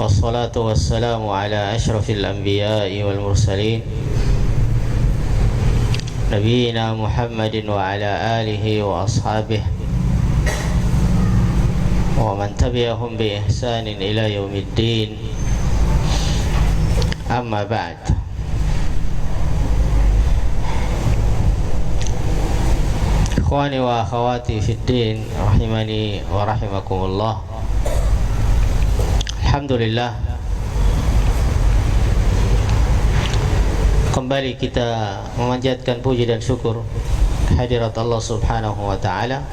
والصلاة والسلام على أشرف الأنبياء والمرسلين نبينا محمد وعلى آله وأصحابه ومن تبعهم بإحسان إلى يوم الدين. أما بعد، إخواني وأخواتي في الدين رحمني ورحمكم الله. Alhamdulillah, kembali kita memanjatkan puji dan syukur hadirat Allah Subhanahu wa taala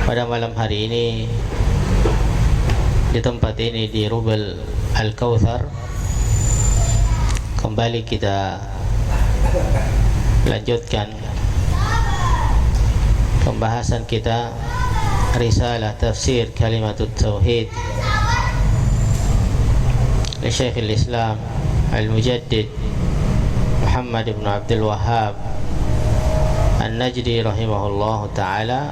pada malam hari ini di tempat ini di Rubel Al-Kautsar. Kembali kita lanjutkan pembahasan kita Risalah Tafsir Kalimatut Tauhid li Syekhul Islam Al-Mujaddid Muhammad ibn Abdul Wahhab An-Najdi rahimahullahu ta'ala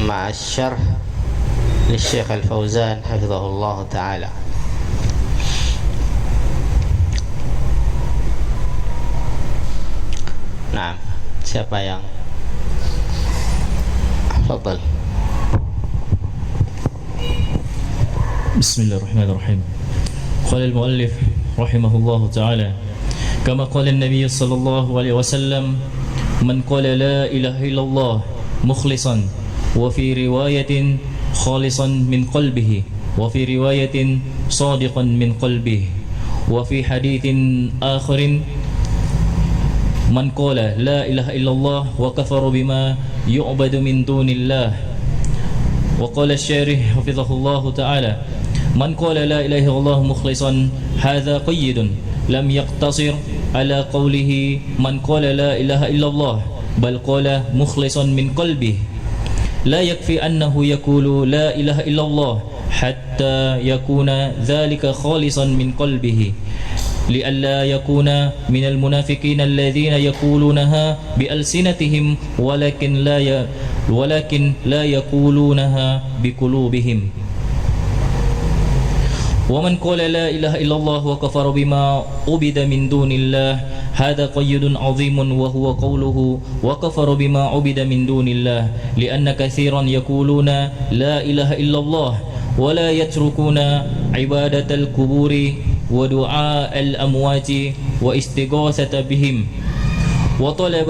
ma'a syarh li Syekh Al-Fauzan hafizahullahu ta'ala. Nah, siapa yang Fadal. Bismillahirrahmanirrahim. Qala al-muallif rahimahullahu ta'ala, kama qala an-nabiy sallallahu alaihi wasallam, man qala la ilaha illallah mukhlishan wa fi riwayatin khalisan min qalbihi wa fi riwayatin sadiqan min qalbihi wa fi hadithin akharin man qala la ilaha illallah wa kafara bima yu'badu min dunillah. Wa qala asy-syarih hafizahullahu ta'ala, man qala la ilaha illallah mukhlishan hadza qayyidun lam yaqtasir ala qawlihi man qala la ilaha illallah bal qala mukhlishan min qalbihi. La yakfi annahu yaqulu la ilaha illallah hatta yakuna dhalika khalisan min qalbihi li'alla yakuna minal munafiqina alladhina yaqulunaha bi alsinatihim walakin la yaqulunaha bi qulubihim. ومن قال لا إله إلا الله وكفر بما عبد من دون الله هذا قيد عظيم وهو قوله وكفر بما عبد من دون الله لأن كثيرا يقولون لا إله إلا الله ولا يتركون عبادة القبور ودعاء الأموات واستغاثة بهم وطلب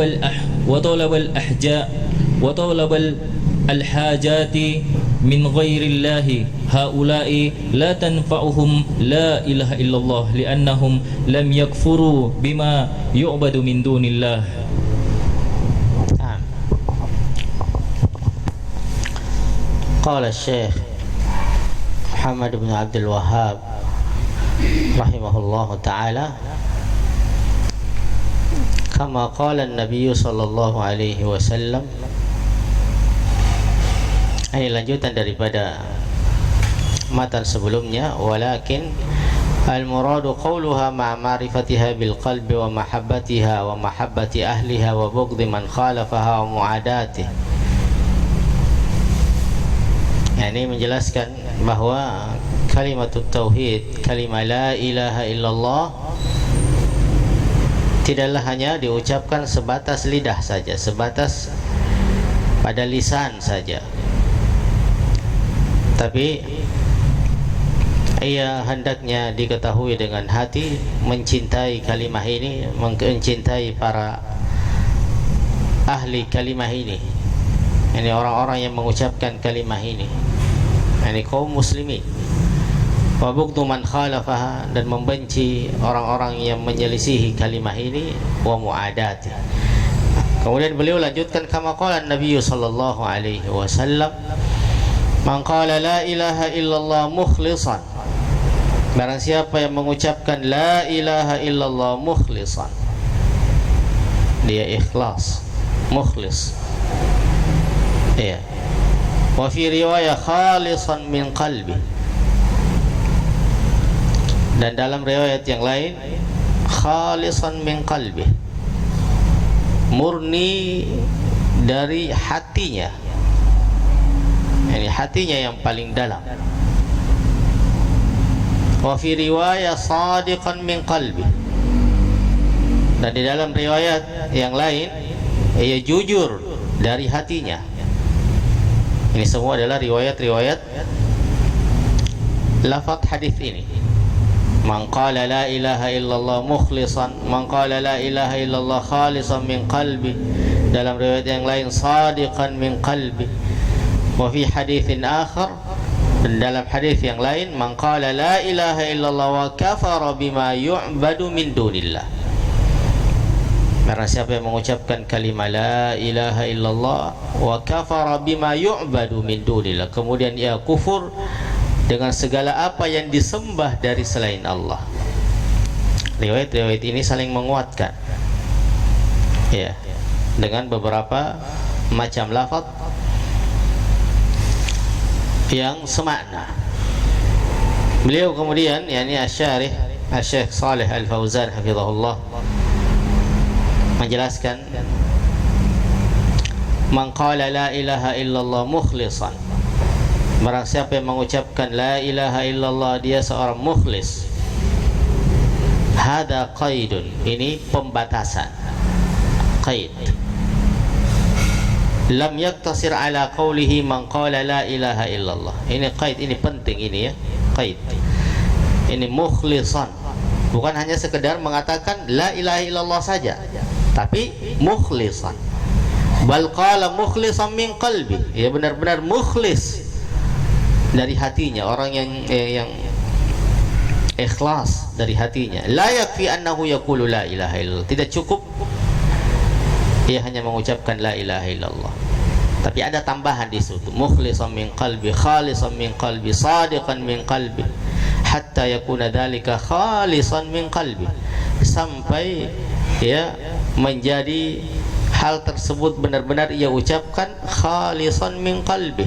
الحاجات من غير الله. هؤلاء لا تنفعهم لا إله إلا الله لأنهم لم يكفروا بما يعبد من دون الله. قال الشيخ محمد بن عبد الوهاب رحمه الله تعالى كما قال النبي صلى الله عليه وسلم. Ini lanjutan daripada matan sebelumnya, walakin al-muradu qawluha ma'a ma'rifatiha bil qalbi wa mahabbatiha wa mahabbati ahliha wa bughdhi man khalafaha wa mu'adatihi. Ini menjelaskan bahwa kalimatut tauhid, kalimah la ilaha illallah, tidaklah hanya diucapkan sebatas lidah saja, sebatas pada lisan saja, tapi ia hendaknya diketahui dengan hati, mencintai kalimah ini, mencintai para ahli kalimah ini. Ini orang-orang yang mengucapkan kalimah ini, ini kaum muslimin. Wa bughdhu man khalafaha, dan membenci orang-orang yang menyelisihi kalimah ini, wa mu'adati. Kemudian beliau lanjutkan, kama qala Nabi sallallahu alaihi wasallam, man qala la ilaha illallah mukhlishan, barang siapa yang mengucapkan la ilaha illallah mukhlishan, dia ikhlas, mukhlis, ya. Wa fi riwayah khalisan min qalbi, dan dalam riwayat yang lain khalisan min qalbi, murni dari hatinya, ini hatinya yang paling dalam. wa fi riwayah sadiqan min qalbi, dan di dalam riwayat yang lain ia jujur dari hatinya. Ini semua adalah riwayat-riwayat lafaz hadis ini. Man qala la ilaha illallah mukhlisan, man qala la ilaha illallah khalisan min qalbi, dalam riwayat yang lain sadiqan min qalbi. Wa fi haditsin akhar, dan dalam hadis yang lain, man qala la ilaha illallah wa kafara bima yu'badu min dunillah. Karena siapa yang mengucapkan kalimat la ilaha illallah wa kafara bima yu'badu min dunillah, kemudian ia kufur dengan segala apa yang disembah dari selain Allah. Riwayat-riwayat ini saling menguatkan, ya, dengan beberapa macam lafaz yang semakna. Beliau kemudian, yakni asy-syarih Asy-Syaikh Shalih Al-Fauzan hafizahullah, menjelaskan man qala la ilaha illallah mukhlisan, barang siapa yang mengucapkan la ilaha illallah dia seorang mukhlis, hada qaidun, ini pembatasan, qaid, lam yaktasir ala qawlihi man qala la ilaha illallah. Ini qaid, ini penting ini ya, qaid ini mukhlisan, bukan hanya sekedar mengatakan la ilaha illallah saja, tapi mukhlisan. Bal qala mukhlisan min qalbi, ya benar-benar mukhlis dari hatinya, orang yang ikhlas dari hatinya. La yakfi annahu yaqulu la ilaha illallah, tidak cukup ia hanya mengucapkan la ilaha illallah, tapi ada tambahan di situ, mukhlisan min qalbi, khalisan min qalbi, sadiqan min qalbi, hatta yakuna dzalika khalisan min qalbi, sampai ya menjadi hal tersebut benar-benar ia ucapkan khalisan min qalbi.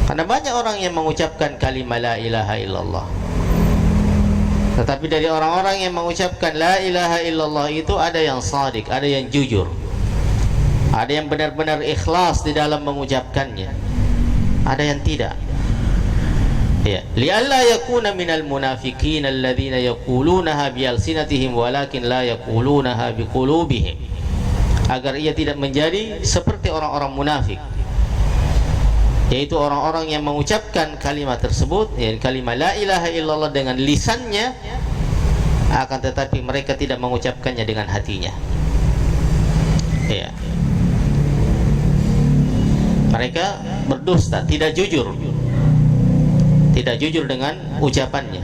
Karena banyak orang yang mengucapkan kalimat la ilaha illallah, tetapi dari orang-orang yang mengucapkan la ilaha illallah itu ada yang shadiq, ada yang jujur, ada yang benar-benar ikhlas di dalam mengucapkannya, ada yang tidak. Ya, li'alla yakuna minal munafiqin alladzina yaqulunaha bi alsinatihim walakin la yaqulunaha bi qulubihim, agar ia tidak menjadi seperti orang-orang munafik, yaitu orang-orang yang mengucapkan kalimat tersebut, yaitu kalimat la ilaha illallah dengan lisannya, akan tetapi mereka tidak mengucapkannya dengan hatinya. Ya, mereka berdusta, tidak jujur dengan ucapannya.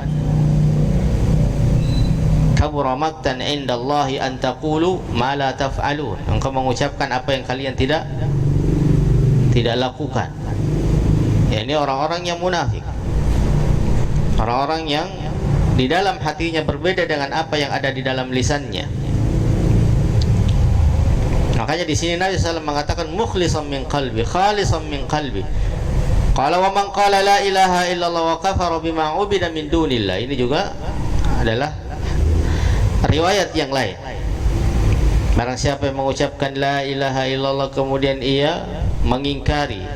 Kabura maqtan indallahi an taqulu ma la taf'alun, engkau mengucapkan apa yang kalian tidak lakukan. Ya, ini orang-orang yang munafik, orang-orang yang di dalam hatinya berbeda dengan apa yang ada di dalam lisannya. Makanya di sini Nabi SAW mengatakan mukhlisan min qalbi, khalisan min qalbi. Qala wa man qala la ilaha illallah wa kafara bima ubida min dunillah. Ini juga adalah riwayat yang lain. Barang siapa yang mengucapkan la ilaha illallah kemudian ia mengingkari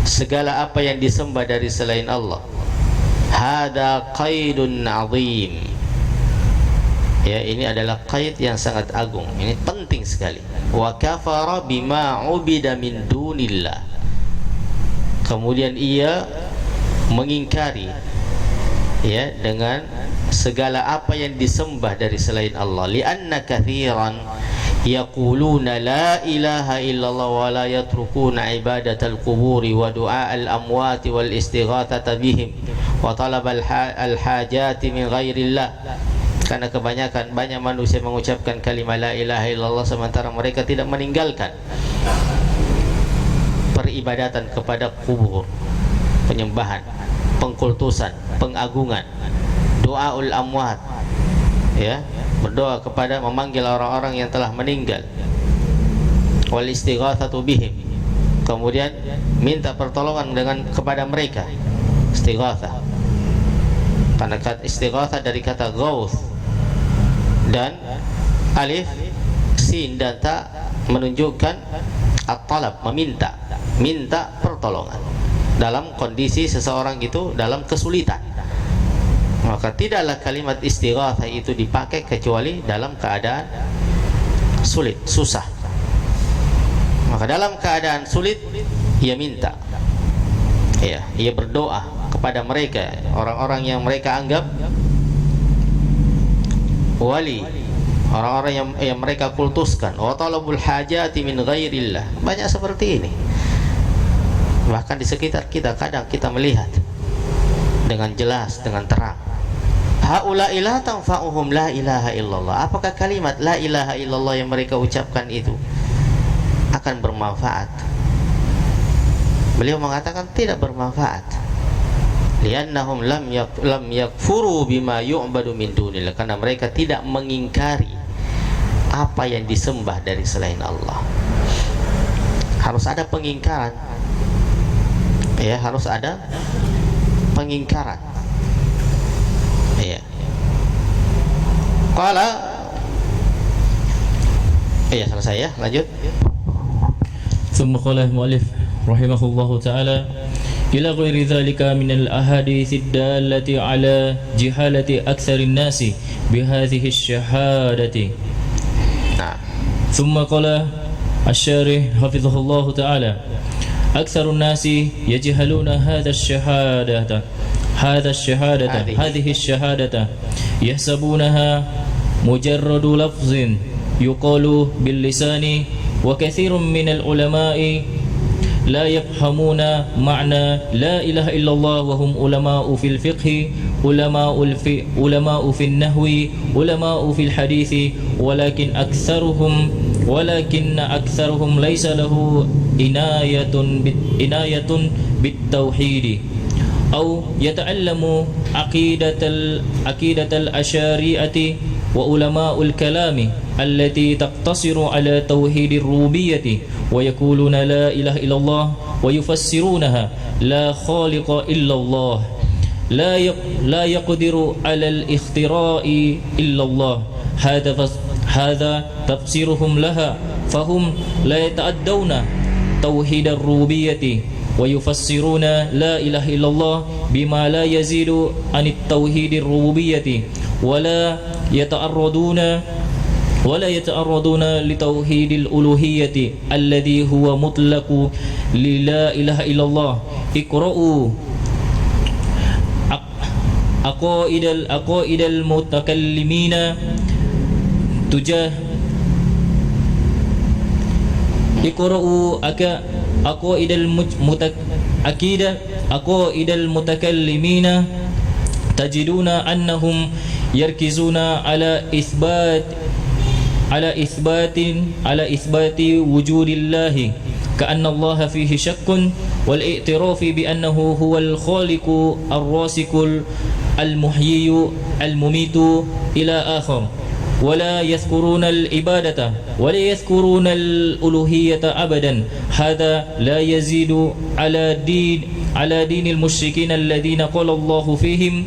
segala apa yang disembah dari selain Allah, hada qaidun azim. Ya, ini adalah qaid yang sangat agung, ini penting sekali. Wa kafara bima ubida min dunillah, kemudian ia mengingkari ya dengan segala apa yang disembah dari selain Allah. Li'anna katsiran yaquluna la ilaha illallah wa la yatrukuna ibadatal quburi wa du'a'al amwati wal istighatsata bihim wa talabal hajati min ghairillah. Karena kebanyakan banyak manusia mengucapkan kalimat la ilaha illallah sementara mereka tidak meninggalkan peribadatan kepada kubur, penyembahan, pengkultusan, pengagungan, doaul amwat, ya, berdoa kepada, memanggil orang-orang yang telah meninggal, wal istighatsatu bihim, kemudian minta pertolongan kepada mereka, istighatsah. Karena kata istighatsah dari kata ghauth, dan alif, sin dan ta menunjukkan at-talab, meminta, minta pertolongan dalam kondisi seseorang itu dalam kesulitan. Maka tidaklah kalimat istighatsah itu dipakai kecuali dalam keadaan sulit, susah. Maka dalam keadaan sulit ia minta, ya, ia berdoa kepada mereka, orang-orang yang mereka anggap wali, orang-orang yang mereka kultuskan. Wa talabul hajati min ghairillah. Banyak seperti ini. Bahkan di sekitar kita kadang kita melihat dengan jelas, dengan terang. Haula'i la tanfa'uhum la ilaha illallah. Apakah kalimat la ilaha illallah yang mereka ucapkan itu akan bermanfaat? Beliau mengatakan tidak bermanfaat. Liannahum lam yakfuru bima yu'badu min dunillah. Karena mereka tidak mengingkari apa yang disembah dari selain Allah. Harus ada pengingkaran. Ya, harus ada pengingkaran. Ya. Qala, ya selesai ya, lanjut. ثم قال المؤلف رحمه الله تعالى إلى غير ذلك من الأحاديث الدالة على جهالة أكثر الناس بهذه الشهادة. ثم قال الشارح حفظه الله تعالى أكثر الناس يجهلون هذه الشهادة يحسبونها مجرد لفظ يقال باللسان. وكثير من العلماء لا يفهمون معنى لا إله إلا الله وهم علماء في الفقه، علماء في النحو، علماء في الحديث، ولكن أكثرهم ليس له عناية بالتوحيد أو يتعلم عقيدة الأشاعرة وعلماء الكلام التي تقتصر على توحيد الربوبية ويقولون لا إله إلا الله ويفسرونها لا خالق إلا الله، لا يقدر على الاختراء إلا الله. هذا تفسيرهم لها، فهم لا يتعدون توحيد الربوبية ويفسرون لا إله إلا الله بما لا يزيد عن التوحيد الربوبية ولا يتعرضون لتوحيد الألوهية الذي هو مطلق لا إله إلا الله. اقرأوا عقائد المتكلمين عقائد المتكلمين تجدون أنهم يركزون على إثبات وجود الله كأن الله فيه شك، والاعتراف بأنه هو الخالق الرازق المحيي المميت إلى آخر، ولا يذكرون العبادة ولا يذكرون الألوهية أبدا. هذا لا يزيد على دين المشركين الذين قال الله فيهم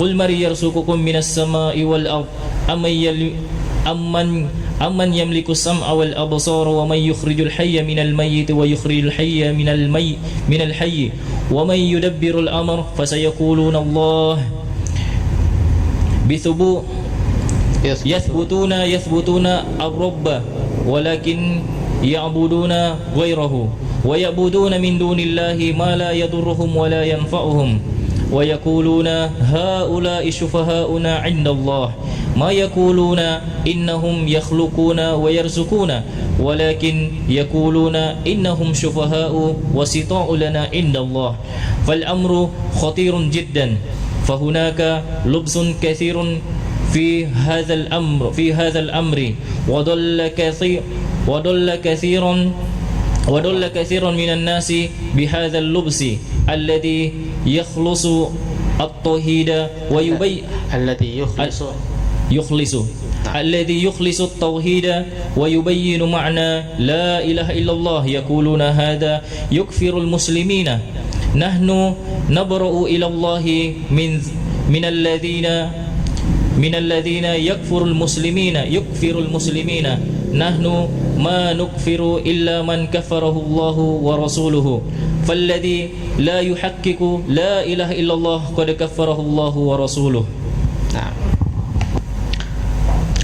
قل من يرزقكم من السماء والأرض أمن يملك السمع والأبصار ومن يخرج الحي من الميت ويخرج الحي من الحي ومن يدبر الأمر فسيقولون الله. يثبتون الرب ولكن يعبدون غيره ويعبدون من دون الله ما لا يضرهم ولا ينفعهم ويقولون هؤلاء شفهاؤنا عند الله ما يقولون إنهم يخلقون ويرزقون ولكن يقولون إنهم شفهاء وسطاء لنا عند الله. فالأمر خطير جدا، فهناك لبس كثير في هذا الأمر وضل كثير من الناس بهذا اللبس الذي يخلص التوحيد الذي يخلص التوحيد ويبين معنى لا إله إلا الله. يقولون هذا يكفر المسلمين. نحن نبرأ إلى الله من الذين يكفر المسلمين nahnu ma nukfiru illa man kafarahu Allahu wa rasuluhu falladhi la yuhaqqiqu la ilaha illallah qad kafarahu Allahu wa rasuluhu. Nah.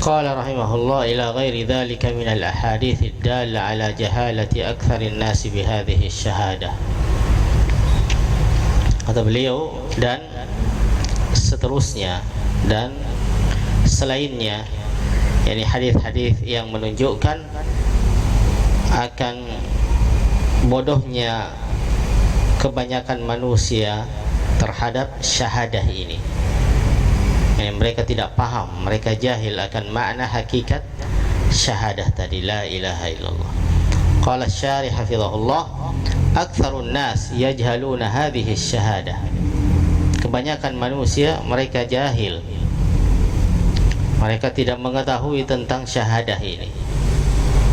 Qala rahimahullah ila ghairi dhalika min al-ahadith ad-dalla ala jahalati aktsari an-nas bi hadhihi asy-syahadah. Kata beliau, dan seterusnya dan selainnya, yakni hadis-hadis yang menunjukkan akan bodohnya kebanyakan manusia terhadap syahadah ini. Yani mereka tidak paham, mereka jahil akan makna hakikat syahadah tadi, la ilaha illallah. Qala asy-syarih hafizahullah, aktsarun nas yajhaluna hadhihi asy-syahadah. Kebanyakan manusia mereka jahil, mereka tidak mengetahui tentang syahadah ini.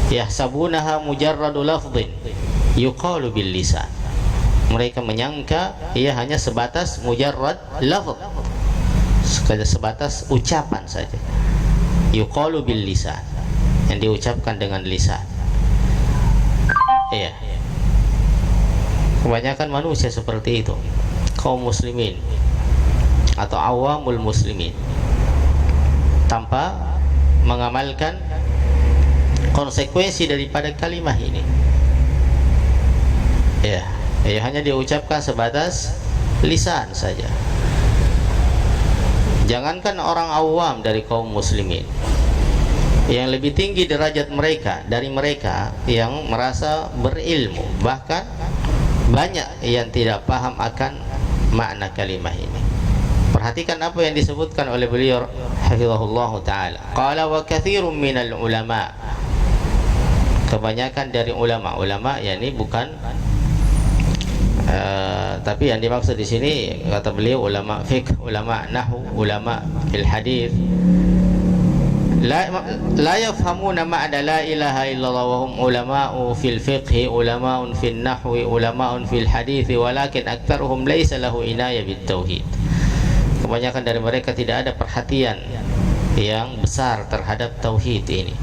Yahsabunaha mujarradu lafdhin yuqalu bil lisan. Mereka menyangka ia hanya sebatas mujarrad lafdh, sebatas ucapan saja. Yuqalu bil lisan, yang diucapkan dengan lisan. Iya. Kebanyakan manusia seperti itu, kaum muslimin atau awamul muslimin, tanpa mengamalkan konsekuensi daripada kalimah ini. Ya, hanya diucapkan sebatas lisan saja. Jangankan orang awam dari kaum muslimin, yang lebih tinggi derajat mereka dari mereka yang merasa berilmu, bahkan banyak yang tidak paham akan makna kalimah ini. Perhatikan apa yang disebutkan oleh beliau hafizahullah taala. Qala wa katsirun minal ulama. Kebanyakan dari ulama, yakni bukan tapi yang dimaksud di sini, kata beliau, ulama fiqh, ulama nahwu, ulama fil hadis, la yafhamuna ma'na la ilaha illallah wa hum ulama'u fil fiqh, ulama'un fil nahwi, ulama'un fil hadis, walakin aktsaruhum laysa lahu inayah bit tauhid. Kebanyakan dari mereka tidak ada perhatian yang besar terhadap tauhid ini.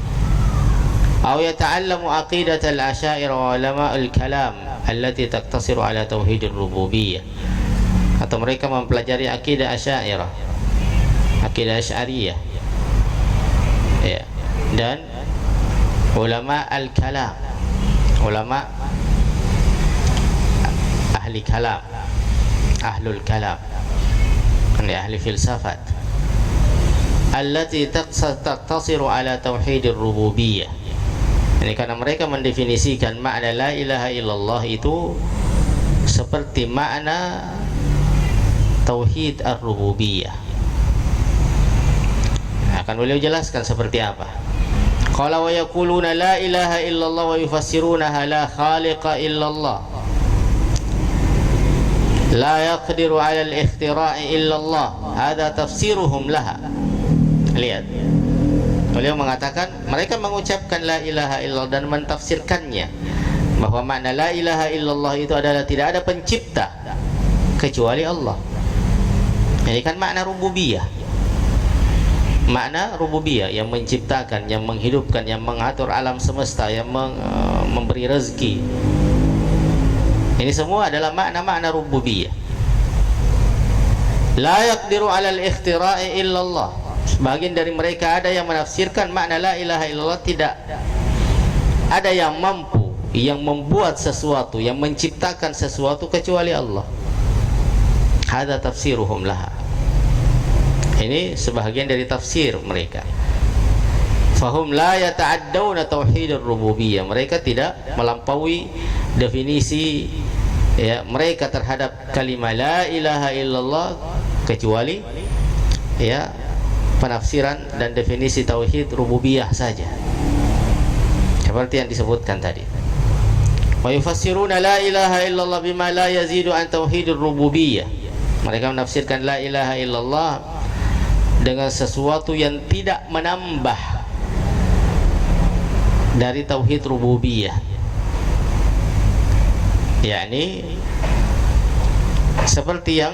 Aw yata'allamu aqidat al-asy'ariyah wa ulama al-kalam allati taqtasiru ala tauhidir rububiyyah. Atau mereka mempelajari akidah asy'ariyah, akidah asy'ariyah, ya, dan ulama al-kalam, ulama ahli kalam, ahlul kalam, ahli filsafat, allati taqtasiru ala tauhidir rububiyyah. Ini karena mereka mendefinisikan makna la ilaha illallah itu seperti makna tauhid ar-rububiyah. Akan beliau jelaskan seperti apa. Qala wa yaquluna la ilaha illallah wa yufassirunaha la khaliqa illallah, la yaqdiru ala al-ikhtira'i illallah. Hadha tafsiruhum laha. Lihat, beliau mengatakan mereka mengucapkan la ilaha illallah dan mentafsirkannya bahwa makna la ilaha illallah itu adalah tidak ada pencipta kecuali Allah. Ini kan makna rububiyah, makna rububiyah, yang menciptakan, yang menghidupkan, yang mengatur alam semesta, yang memberi rezeki. Ini semua adalah makna-makna rububiyah. La yaqdiru ala al-ikhtira'i illallah. Sebagian dari mereka ada yang menafsirkan makna la ilaha illallah, tidak ada yang mampu, yang membuat sesuatu, yang menciptakan sesuatu kecuali Allah. Hadza tafsiruhum laha. Ini sebahagian dari tafsir mereka. Fahum la yata'addawna tauhidur rububiyyah. Mereka tidak melampaui definisi, ya, mereka terhadap kalimat la ilaha illallah kecuali, ya, penafsiran dan definisi tauhid rububiyah saja, seperti yang disebutkan tadi. Wa yufassiruna la ilaha illallah bima la yazidu an tauhidur rububiyah. Mereka menafsirkan la ilaha illallah dengan sesuatu yang tidak menambah dari tauhid rububiyah, yakni seperti yang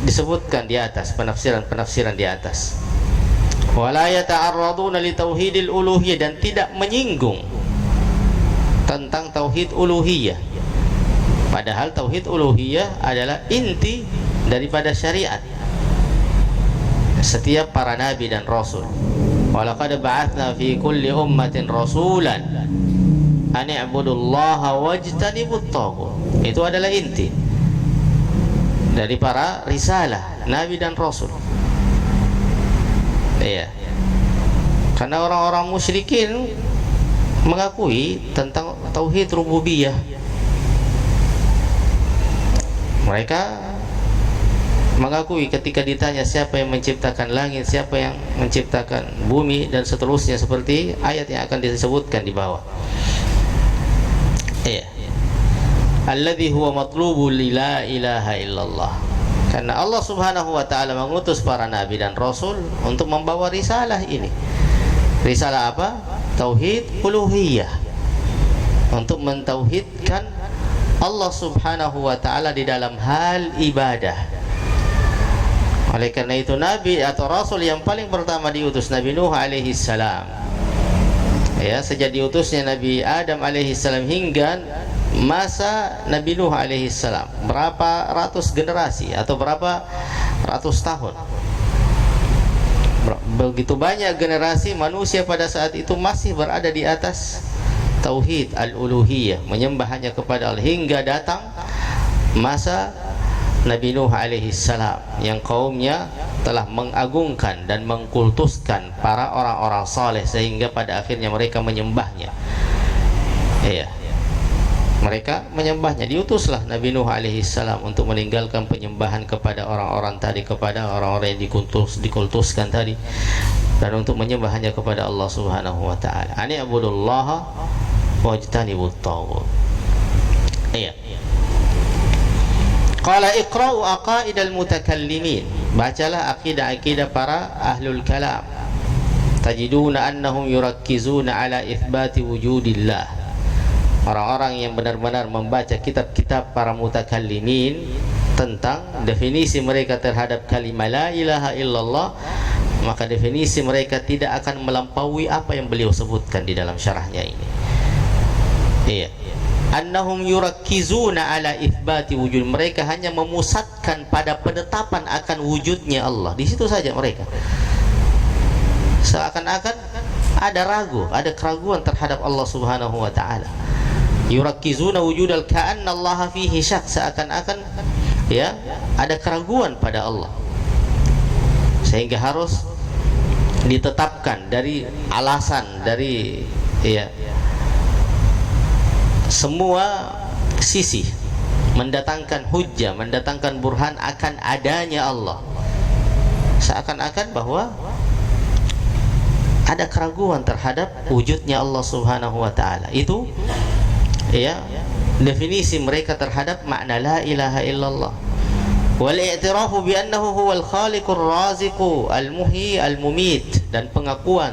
disebutkan di atas, penafsiran-penafsiran di atas. wala yata'arraduna li tauhidil uluhiyah, dan tidak menyinggung tentang tauhid uluhiyah, padahal tauhid uluhiyah adalah inti daripada syariat setiap para nabi dan rasul. Walaqad ba'atsna fi kulli ummatin rasulan an i'budullaha wajtanibut taghut. Itu adalah inti dari para risalah nabi dan rasul. Iya. Karena orang-orang musyrikin mengakui tentang tauhid rububiyah. Mereka mengakui ketika ditanya siapa yang menciptakan langit, siapa yang menciptakan bumi, dan seterusnya, seperti ayat yang akan disebutkan di bawah. Iya. Alladzi huwa matlubu la ilaha illallah. Karena Allah Subhanahu wa ta'ala mengutus para nabi dan rasul untuk membawa risalah ini. Risalah apa? Tauhid uluhiyah, untuk mentauhidkan Allah Subhanahu wa ta'ala di dalam hal ibadah. Oleh karena itu nabi atau rasul yang paling pertama diutus Nabi Nuh alaihi salam. Ya, sejak diutusnya Nabi Adam alaihi salam hingga masa Nabi Nuh alaihi salam, berapa ratus generasi atau berapa ratus tahun. Begitu banyak generasi manusia pada saat itu masih berada di atas tauhid al-uluhiyah, menyembah hanya kepada Allah, hingga datang masa Nabi Nuh alaihi salam yang kaumnya telah mengagungkan dan mengkultuskan para orang-orang saleh sehingga pada akhirnya mereka menyembahnya. Iya. Mereka menyembahnya. Diutuslah Nabi Nuh alaihi salam untuk meninggalkan penyembahan kepada orang-orang tadi, kepada orang-orang yang dikultuskan tadi, dan untuk menyembah hanya kepada Allah Subhanahu wa ta'ala. Ani abudullaha wajtanibut taghut. Iya. Qala iqra'u aqaidal mutakallimin. Bacalah akidah-akidah para ahlul kalam. Tajiduna annahum yurakkizuna ala itsbati wujudillah. Orang-orang yang benar-benar membaca kitab-kitab para mutakallimin tentang definisi mereka terhadap kalimat la ilaha illallah, maka definisi mereka tidak akan melampaui apa yang beliau sebutkan di dalam syarahnya ini. Iya. Annahum yurakkizuna ala itsbati wujud. Mereka hanya memusatkan pada penetapan akan wujudnya Allah. Di situ saja mereka. Seakan-akan ada ragu, ada keraguan terhadap Allah Subhanahu wa ta'ala. Yurakkizuna wujudal ka'anna Allah fihi syak, seakan-akan ya ada keraguan pada Allah, sehingga harus ditetapkan dari alasan, dari ya semua sisi, mendatangkan hujjah, mendatangkan burhan akan adanya Allah, seakan-akan bahwa ada keraguan terhadap wujudnya Allah Subhanahu wa ta'ala. Itu ya definisi mereka terhadap makna la ilaha illallah. Wal i'tirafu bi annahu huwal khaliqur raziqu al muhyi al mumit, dan pengakuan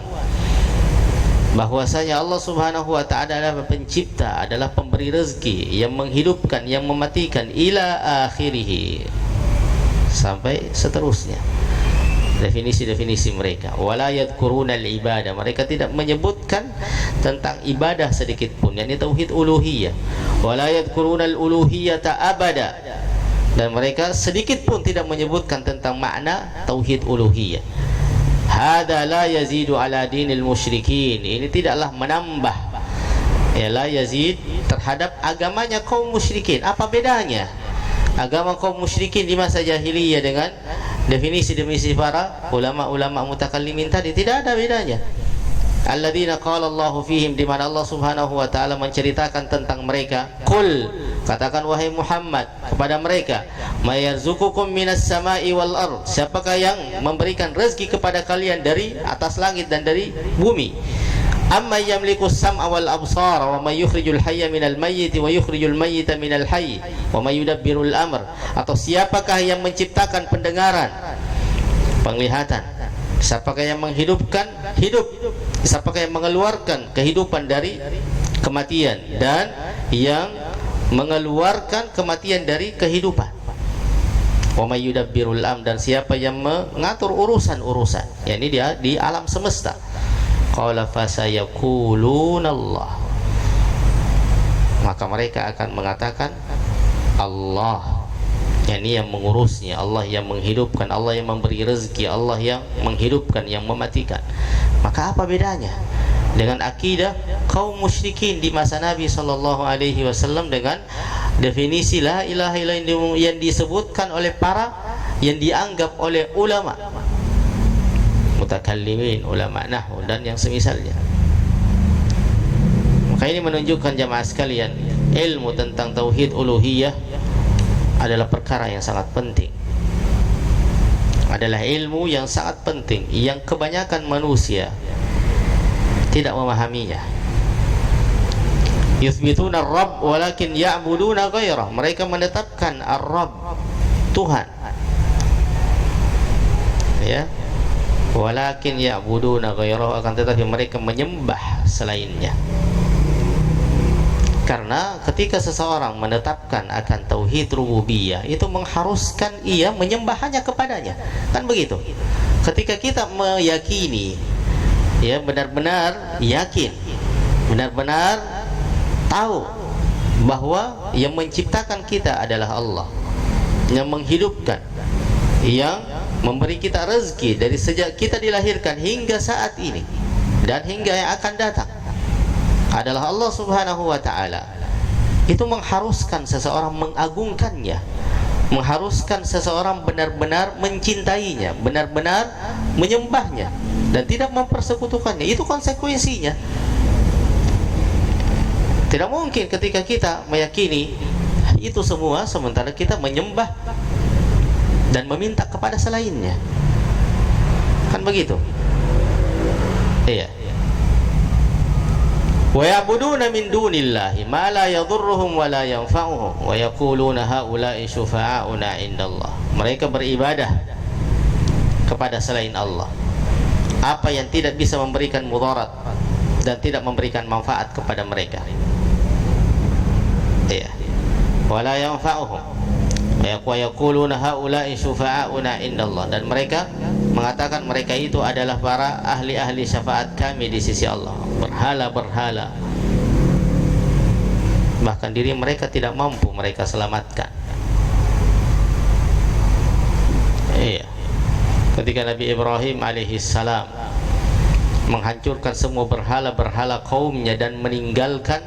bahwasanya Allah Subhanahu wa ta'ala adalah pencipta, adalah pemberi rezeki, yang menghidupkan, yang mematikan, ila akhirih, sampai seterusnya. Definisi-definisi mereka. Wala yadhkuruna al-ibadah. Mereka tidak menyebutkan tentang ibadah sedikit pun, yakni tauhid uluhiyah. Wala yadhkuruna al-uluhiyata abada. Dan mereka sedikit pun tidak menyebutkan tentang makna tauhid uluhiyah. Hada la yazidu ala dinil musyrikin. Ini tidaklah menambah, ya, la yazid terhadap agamanya kaum musyrikin. Apa bedanya agama kaum musyrikin di masa jahiliyah dengan definisi-definisi para ulama-ulama mutakallimin tadi? Tidak ada bedanya. Alladzina qala Allahu fihim, di mana Allah Subhanahu wa ta'ala menceritakan tentang mereka. Qul, katakan wahai Muhammad kepada mereka, may yarzuqukum minas sama'i wal ard, siapakah yang memberikan rezeki kepada kalian dari atas langit dan dari bumi? Amma yamliku sam'a wal absara wa may yukhrijul hayya minal mayyit wa yukhrijul mayyita minal hayy wa may yudabbirul amr. Atau siapakah yang menciptakan pendengaran, penglihatan? Siapakah yang menghidupkan hidup? Siapakah yang mengeluarkan kehidupan dari kematian, dan yang mengeluarkan kematian dari kehidupan? Wa may yudabbirul amr, dan siapa yang mengatur urusan-urusan, yakni dia di alam semesta. Qala fasayaquluna Allah, maka mereka akan mengatakan Allah, yakni yang mengurusnya, Allah yang menghidupkan, Allah yang memberi rezeki, Allah yang menghidupkan, yang mematikan. Maka apa bedanya dengan akidah kaum musyrikin di masa Nabi sallallahu alaihi wasallam dengan definisi la ilaha illallah yang disebutkan oleh para, yang dianggap oleh ulama mutakallimin, ulama nahwu dan yang semisalnya. Maka ini menunjukkan jamaah sekalian, ilmu tentang tauhid uluhiyah adalah perkara yang sangat penting, adalah ilmu yang sangat penting yang kebanyakan manusia tidak memahaminya. Yuthbituna ar-rabb walakin ya'buduna ghairah, mereka menetapkan ar-rabb, Tuhan, ya, walakin ya'buduna ghairah, akan tetapi mereka menyembah selainnya. Karena ketika seseorang menetapkan akan tauhid rububiyah, itu mengharuskan ia menyembah hanya kepadanya, kan begitu. Ketika kita meyakini, ya, benar-benar yakin, benar-benar tahu bahwa yang menciptakan kita adalah Allah, yang menghidupkan, yang memberi kita rezeki dari sejak kita dilahirkan hingga saat ini dan hingga yang akan datang adalah Allah Subhanahu wa ta'ala, itu mengharuskan seseorang mengagungkannya, mengharuskan seseorang benar-benar mencintainya, benar-benar menyembahnya dan tidak mempersekutukannya. Itu konsekuensinya. Tidak mungkin ketika kita meyakini itu semua sementara kita menyembah dan meminta kepada selainnya, kan begitu? Iya. Wa ya'buduna min dunillahi ma la yadhurruhum wa la yanfa'uhum wa yaquluna haula'i syufa'auna indallah. Mereka beribadah kepada selain Allah apa yang tidak bisa memberikan mudarat dan tidak memberikan manfaat kepada mereka. Ya. Wa la yanfa'uhum wa yaquluna haula'i syufa'auna indallah, dan mereka mengatakan mereka itu adalah para ahli-ahli syafaat kami di sisi Allah, berhala-berhala. Bahkan diri mereka tidak mampu mereka selamatkan. Iya. Ketika Nabi Ibrahim alaihissalam menghancurkan semua berhala-berhala kaumnya dan meninggalkan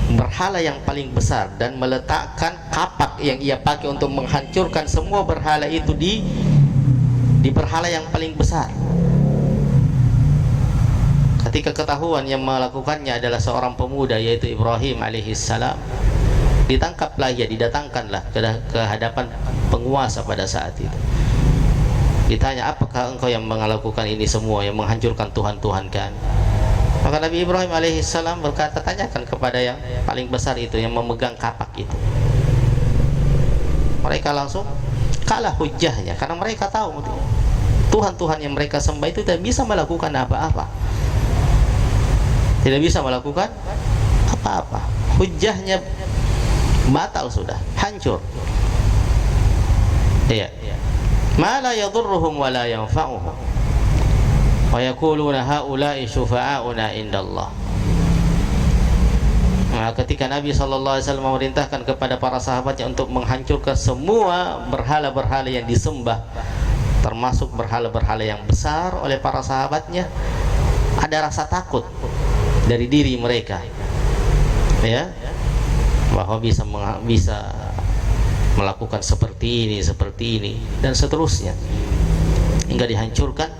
berhala yang paling besar dan meletakkan kapak yang ia pakai untuk menghancurkan semua berhala itu di berhala yang paling besar. Ketika ketahuan yang melakukannya adalah seorang pemuda yaitu Ibrahim alaihissalam, ditangkaplah ia, didatangkanlah ke hadapan penguasa pada saat itu. Ditanya, apakah engkau yang melakukan ini semua, yang menghancurkan Tuhan-Tuhan kan? Maka Nabi Ibrahim alaihissalam berkata, tanyakan kepada yang paling besar itu, yang memegang kapak itu. Mereka langsung kalah hujahnya, karena mereka tahu Tuhan-Tuhan yang mereka sembah itu tidak bisa melakukan apa-apa, tidak bisa melakukan apa-apa. Hujahnya batal sudah, hancur. Iya. Ma la yadhurruhum wa la yanfa'uhum wa yaquluna haula'i syufa'auna indallah. Nah, ketika Nabi sallallahu alaihi wasallam memerintahkan kepada para sahabatnya untuk menghancurkan semua berhala-berhala yang disembah, termasuk berhala-berhala yang besar oleh para sahabatnya, ada rasa takut dari diri mereka, ya, bahwa bisa melakukan seperti ini dan seterusnya, hingga dihancurkan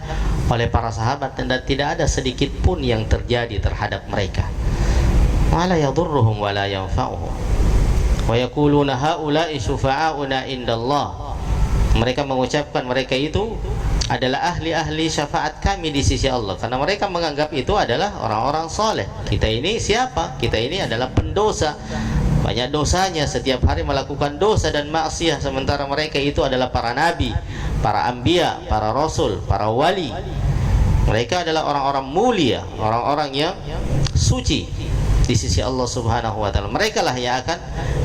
oleh para sahabat dan tidak ada sedikit pun yang terjadi terhadap mereka. Wala yadhurruhum wala yanfa'uhum wa yaquluna haula'i syufa'auna indallah. Mereka mengucapkan mereka itu adalah ahli-ahli syafaat kami di sisi Allah, karena mereka menganggap itu adalah orang-orang soleh. Kita ini siapa? Kita ini adalah pendosa, banyak dosanya, setiap hari melakukan dosa dan maksiat, sementara mereka itu adalah para nabi, para anbiya, para rasul, para wali. Mereka adalah orang-orang mulia, orang-orang yang suci, di sisi Allah Subhanahu wa taala. Mereka lah yang akan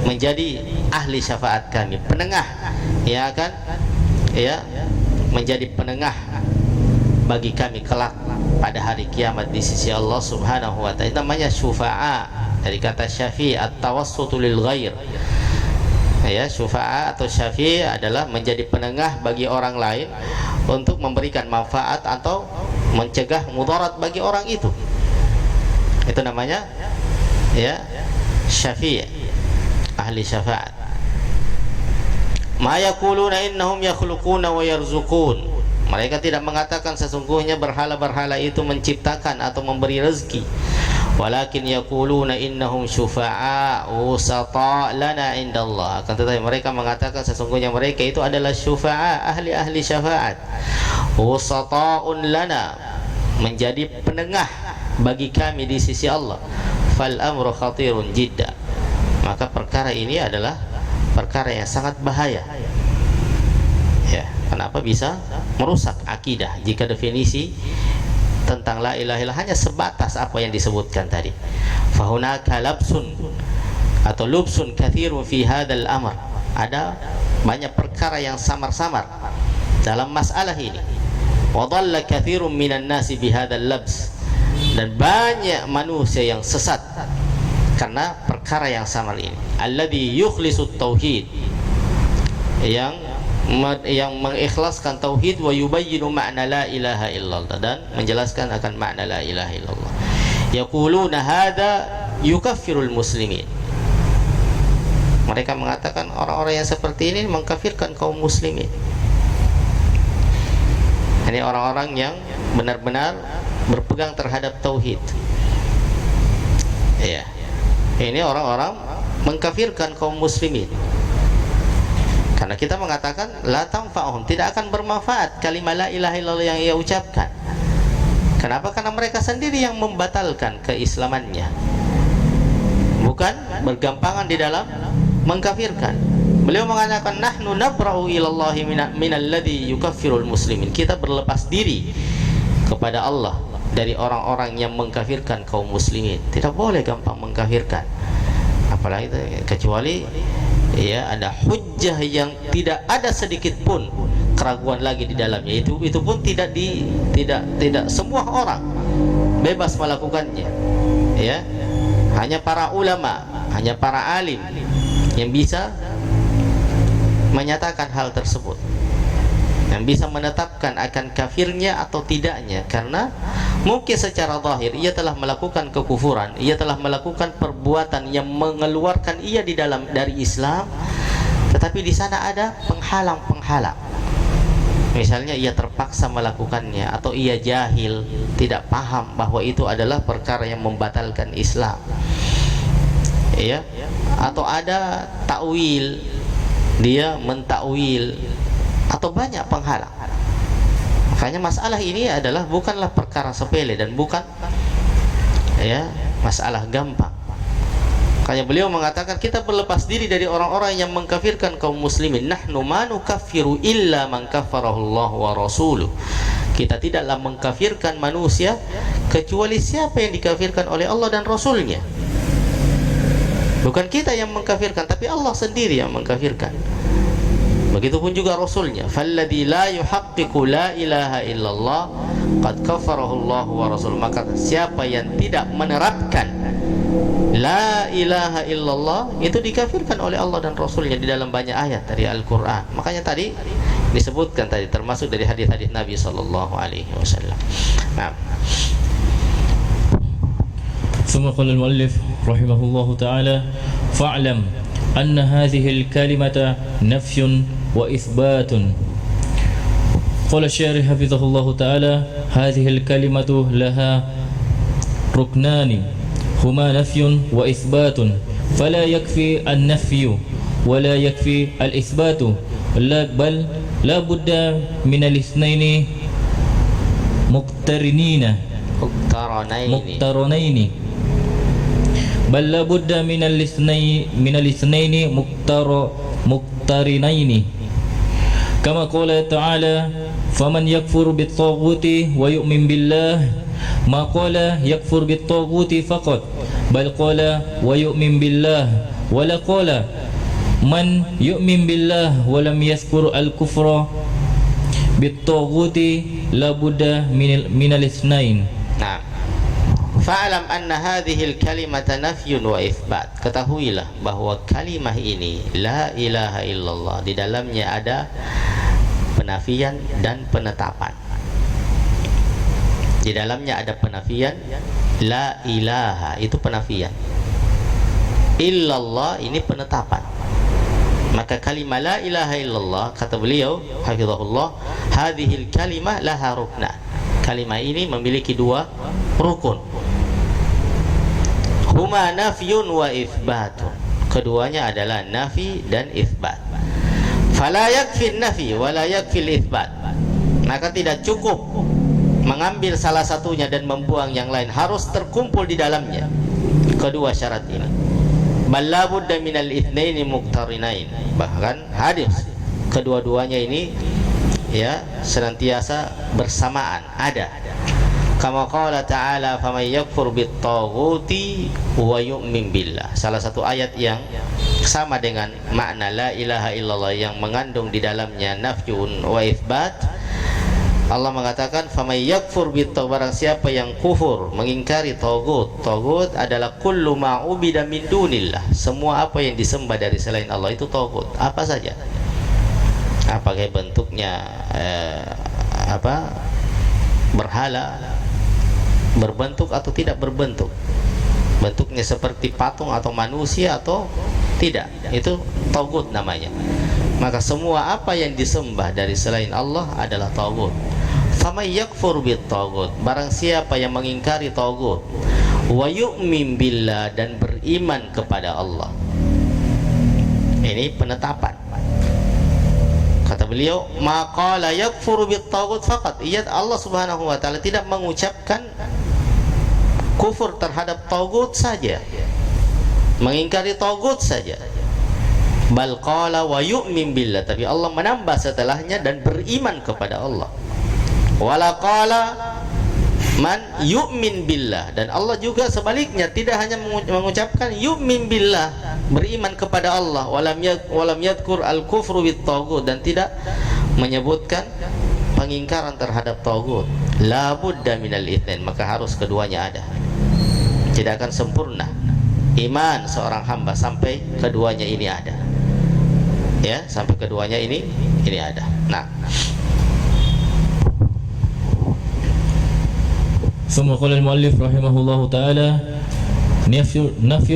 menjadi ahli syafaat kami, penengah yang akan menjadi penengah bagi kami kelak pada hari kiamat di sisi Allah Subhanahu wa taala. Namanya syufa'a, dari kata syafi' at-tawassutu lil ghair. Syufa'a atau syafi' adalah menjadi penengah bagi orang lain untuk memberikan manfaat atau mencegah mudarat bagi orang itu. Itu namanya syafi', ahli syafaat. Ma yaquluna innahum yakhluquna wa yarzuqun. Mereka tidak mengatakan sesungguhnya berhala-berhala itu menciptakan atau memberi rezeki. Walakin yaquluna innahum syufa'a'u sata' lana indallah. Akan tetapi mereka mengatakan sesungguhnya mereka itu adalah syufa'a, ahli-ahli syafaat. Usata'un lana, menjadi penengah bagi kami di sisi Allah. Fal amru khatirun jidda. Maka perkara ini adalah perkara yang sangat bahaya. Kenapa bisa merusak akidah jika definisi tentang la ilaha illallah hanya sebatas apa yang disebutkan tadi. Fahunaka labsun atau lubsun kathirun fi hadzal amr. Ada banyak perkara yang samar-samar dalam masalah ini. Wa dhalla kathirun minan nasi bi hadzal labs. Dan banyak manusia yang sesat karena perkara yang samar ini. Alladzi yukhlisut tauhid, yang mengikhlaskan tauhid, wa yubayyinu ma'na la ilaha illallah, dan menjelaskan akan makna la ilaha illallah. Yaquluna hadza yukaffirul muslimin. Mereka mengatakan orang-orang yang seperti ini mengkafirkan kaum muslimin. Ini orang-orang yang benar-benar berpegang terhadap tauhid. Ini orang-orang mengkafirkan kaum muslimin. Karena kita mengatakan la tanfa'uhum, tidak akan bermanfaat kalimat la ilaha illallah yang ia ucapkan. Kenapa? Karena mereka sendiri yang membatalkan keislamannya, bukan bergampangan di dalam mengkafirkan. Beliau mengatakan nahnu nabra'u ilallahi minalladzi yukaffirul muslimin. Kita berlepas diri kepada Allah dari orang-orang yang mengkafirkan kaum muslimin. Tidak boleh gampang mengkafirkan, apalagi kecuali ada hujjah yang tidak ada sedikit pun keraguan lagi di dalamnya. Itu pun tidak semua orang bebas melakukannya. Hanya para ulama, hanya para alim yang bisa menyatakan hal tersebut, yang bisa menetapkan akan kafirnya atau tidaknya. Karena mungkin secara zahir ia telah melakukan kekufuran, ia telah melakukan perbuatan yang mengeluarkan ia dari Islam, tetapi di sana ada penghalang-penghalang. Misalnya ia terpaksa melakukannya, atau ia jahil, tidak paham bahwa itu adalah perkara yang membatalkan Islam. Atau ada takwil, dia mentakwil, atau banyak penghalang. Makanya masalah ini adalah bukanlah perkara sepele dan bukan masalah gampang. Makanya beliau mengatakan kita berlepas diri dari orang-orang yang mengkafirkan kaum muslimin. Nahnu ma nukaffiru illa man kaffarahu Allah wa rasuluh. Kita tidaklah mengkafirkan manusia kecuali siapa yang dikafirkan oleh Allah dan Rasulnya. Bukan kita yang mengkafirkan, tapi Allah sendiri yang mengkafirkan. Begitupun juga Rasulnya. Falladzi la yuhaqqiqu la ilaha illallah qad kafarahu Allah wa rasul. Maka siapa yang tidak menerapkan la ilaha illallah itu dikafirkan oleh Allah dan Rasulnya di dalam banyak ayat dari Al-Quran. Makanya tadi disebutkan termasuk dari hadis-hadis Nabi sallallahu alaihi wasallam. Nah, ثم قال المؤلف رحمه الله تعالى فاعلم أن هذه الكلمة نفي وإثبات. قال الشارح حفظه الله تعالى هذه الكلمة لها ركنان هما نفي وإثبات، فلا يكفي النفي ولا يكفي الإثبات، بل لا بد من الاثنين مقترنين بل لا بد من الاثنين مقترنين، كما قال تعالى فمن يكفر بالطاغوت ويؤمن بالله ما قال يكفر بالطاغوت فقط، bal qala wa yu'min billah wa la qala man yu'min billah wa lam yadhkur al-kufra bit-taghuti la budda min al-ithnain. Nah, fa'alam anna hadhihi al-kalimata nafyun wa itsbat. Ketahuilah bahwa kalimah ini la ilaha illallah di dalamnya ada penafian dan penetapan. Di dalamnya ada penafian, la ilaha itu penafian, illallah ini penetapan. Maka kalimah la ilaha illallah, kata beliau hafizahullah, hadhil kalimah laha rukna. Kalimah ini memiliki dua rukun, huma nafyun wa itsbatun. Keduanya adalah nafi dan itsbat. Fala yakfi nafi wa la yakfi itsbat. Maka tidak cukup mengambil salah satunya dan membuang yang lain, harus terkumpul di dalamnya kedua syarat ini. Bal la budda minal itsnaini muqtarinain. Bahkan hadis kedua-duanya ini ya senantiasa bersamaan, ada. Kama qala ta'ala faman yakfur bit-taghuti wa yu'min billah. Salah satu ayat yang sama dengan makna la ilaha illallah yang mengandung di dalamnya nafyun wa itsbat. Allah mengatakan faman yakfur bit-taghut, barang siapa yang kufur mengingkari taghut. Taghut adalah kullu ma ubida min dunillah, semua apa yang disembah dari selain Allah itu taghut. Apa saja, apakah bentuknya berhala, berbentuk atau tidak berbentuk, bentuknya seperti patung atau manusia atau tidak, itu taghut namanya. Maka semua apa yang disembah dari selain Allah adalah taghut. Faman yakfur bit-taghut, barang siapa yang mengingkari taghut, wa yu'min billah, dan beriman kepada Allah. Ini penetapan. Kata beliau, maqala yakfuru bit-taghut faqat. Ia Allah Subhanahu wa taala tidak mengucapkan kufur terhadap taghut saja, mengingkari taghut saja. Bal qala wa yu'min billah, tapi Allah menambah setelahnya dan beriman kepada Allah. Wala qala man yu'min billah, dan Allah juga sebaliknya tidak hanya mengucapkan yu'min billah, beriman kepada Allah, walam yadhkur al-kufru bit-taghut, dan tidak menyebutkan pengingkaran terhadap taghut. La budda minal itsnain, maka harus keduanya ada. Tidak akan sempurna iman seorang hamba sampai keduanya ini ada. Ya, sampai keduanya ini ada. Nah, ثم قال المؤلف رحمه الله تعالى نفي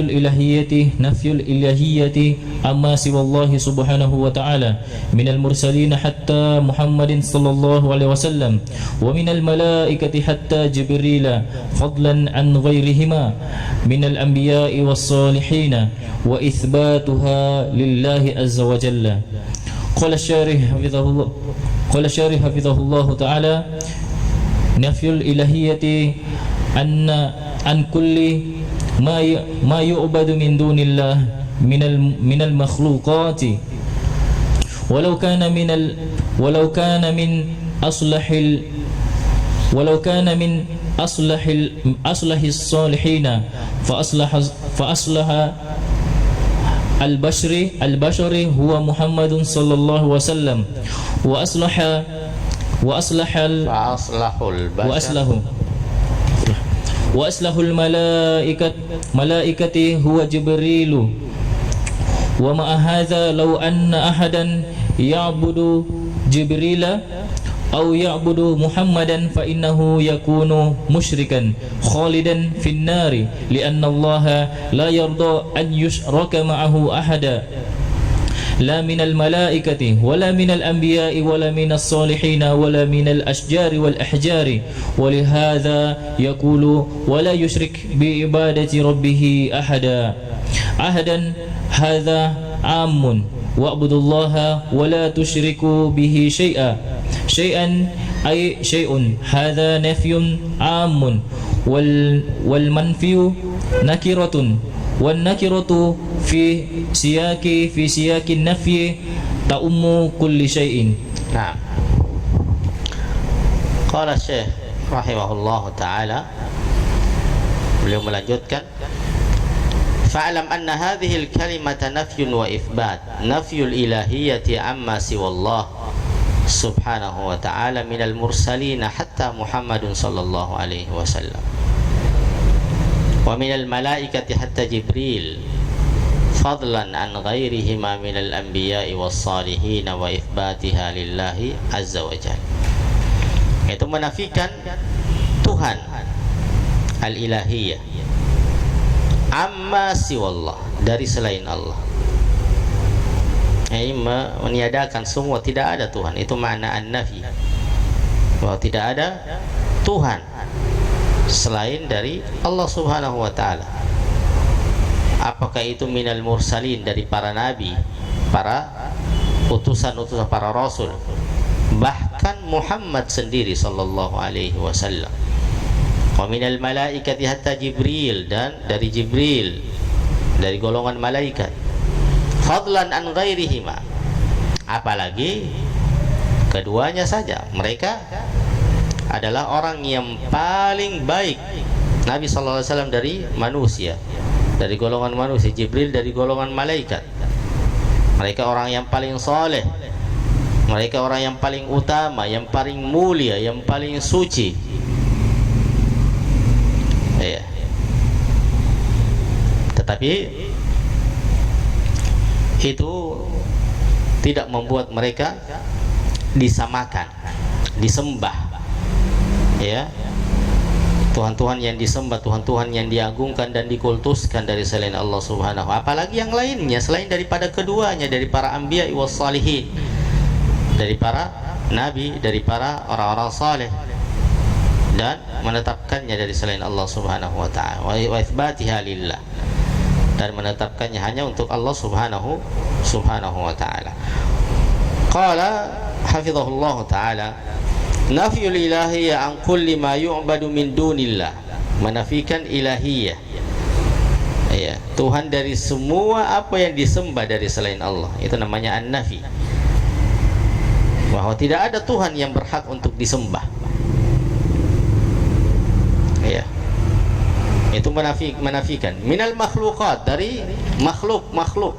الإلهية عما سوى الله سبحانه وتعالى من المرسلين حتى محمد صلى الله عليه وسلم ومن الملائكة حتى جبريل فضلا عن غيرهما من الأنبياء والصالحين وإثباتها لله عز وجل. قال الشارح حفظه الله تعالى نفي الإلهية عن كل ما يعبد من دون الله من المخلوقات ولو كان من أصلح الصالحين فأصلح البشر هو محمد صلى الله عليه وسلم وأصلح الملائكة هو جبريل. ومع هذا لو أن أحدا يعبد جبريل أو يعبد محمدا فإنه يكون مشركا خالدا في النار لأن الله لا يرضى أن يشرك معه أحدا لا من الملائكة ولا من الأنبياء ولا من الصالحين ولا من الأشجار والأحجار ولهذا يقول ولا يشرك بعبادة ربه أحدا هذا عام واعبدوا الله ولا تشركوا به شيئا أي شيء هذا نفي عام والمنفي نكرة والنكرة في سياق النفي تؤم كل شيء. Nah, qala Syekh rahimahullah ta'ala, beliau melanjutkan fa'lam anna hadhihi al-kalimata nafyun wa ithbat, nafyul ilahiyyati amma siwallah subhanahu wa ta'ala minal mursalin hatta Muhammadun sallallahu alaihi wasallam wa minal malaikati hatta Jibril fadlan an ghairihima minal anbiya'i was salihin wa ithbatiha lillahi azza wa jalla. Itu menafikan Tuhan al-ilahiyah amma siwallah, dari selain Allah. Ini meniadakan semua, tidak ada Tuhan. Itu makna an-nafi, bahwa tidak ada Tuhan selain dari Allah subhanahu wa ta'ala. Apakah itu minal mursalin, dari para nabi, para utusan-utusan, para rasul, bahkan Muhammad sendiri sallallahu alaihi wasallam. Wa minal malaikati hatta Jibril, dan dari Jibril, dari golongan malaikat, fadlan an ghairihima, apalagi keduanya saja. Mereka adalah orang yang paling baik. Nabi sallallahu alaihi wasallam dari manusia, dari golongan manusia, Jibril dari golongan malaikat. Mereka orang yang paling soleh, mereka orang yang paling utama, yang paling mulia, yang paling suci. Ya. Tetapi itu tidak membuat mereka disamakan, disembah, ya, Tuhan-Tuhan yang disembah, Tuhan-Tuhan yang diagungkan dan dikultuskan dari selain Allah subhanahu, apalagi yang lainnya selain daripada keduanya, dari para anbiya was salihin, dari para nabi, dari para orang-orang saleh, dan menetapkannya dari selain Allah subhanahu wa ta'ala, wa itsbatiha lillah, dan menetapkannya hanya untuk Allah subhanahu wa ta'ala. Qala hafizahullah ta'ala, nafyul ilahiyyah an kulli ma yu'badu min dunillah, menafikan ilahiyah, ya, Tuhan dari semua apa yang disembah dari selain Allah. Itu namanya an-nafi, bahwa tidak ada Tuhan yang berhak untuk disembah. Ya, itu menafikan minal makhluqat, dari makhluk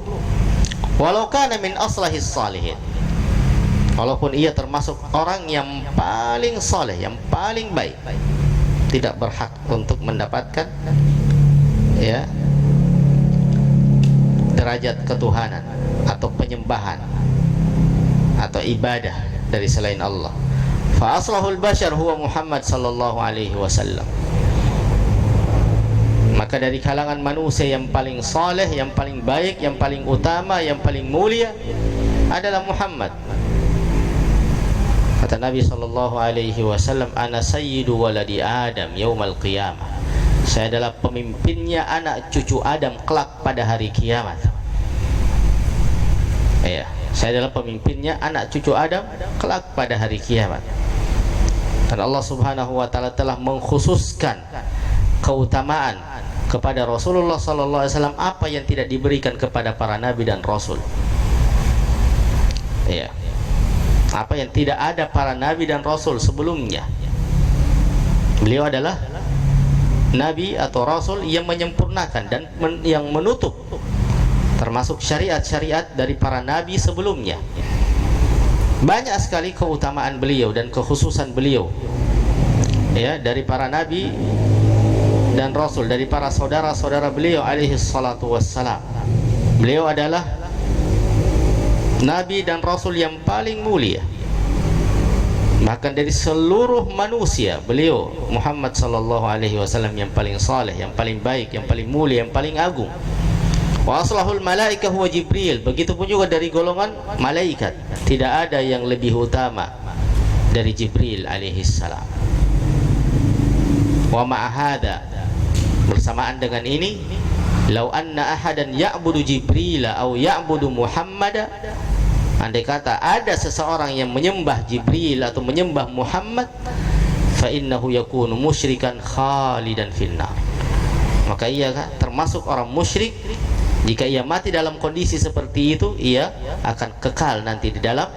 walau kana min aslahis salihin, walaupun ia termasuk orang yang paling soleh, yang paling baik, tidak berhak untuk mendapatkan, ya, derajat ketuhanan atau penyembahan atau ibadah dari selain Allah. Fa aslahul bashar huwa Muhammad sallallahu alaihi wasallam, maka dari kalangan manusia yang paling saleh, yang paling baik, yang paling utama, yang paling mulia adalah Muhammad. Kata Nabi sallallahu alaihi wasallam, ana sayyidu waladi Adam yaumal qiyamah, saya adalah pemimpinnya anak cucu Adam kelak pada hari kiamat. Ya, saya adalah pemimpinnya anak cucu Adam kelak pada hari kiamat. Dan Allah subhanahu wa ta'ala telah mengkhususkan keutamaan kepada Rasulullah sallallahu alaihi wasallam apa yang tidak diberikan kepada para nabi dan rasul. Ya, apa yang tidak ada para nabi dan rasul sebelumnya. Beliau adalah nabi atau rasul yang menyempurnakan dan yang menutup, termasuk syariat-syariat dari para nabi sebelumnya. Banyak sekali keutamaan beliau dan kekhususan beliau, ya, dari para nabi dan rasul, dari para saudara-saudara beliau alaihi salatu wassalam. Beliau adalah nabi dan rasul yang paling mulia, bahkan dari seluruh manusia beliau Muhammad sallallahu alaihi wasallam yang paling saleh, yang paling baik, yang paling mulia, yang paling agung. Wa aslahul malaikah huwa Jibril, begitupun juga dari golongan malaikat tidak ada yang lebih utama dari Jibril alaihi salam. Wa ma'ahada, bersamaan dengan ini, lau anna ahadan ya'budu Jibril atau ya'budu Muhammad, andai kata ada seseorang yang menyembah Jibril atau menyembah Muhammad, fa innahu yakunu musyrikan khalidan finnar, maka ia termasuk orang musyrik. Jika ia mati dalam kondisi seperti itu, ia akan kekal nanti di dalam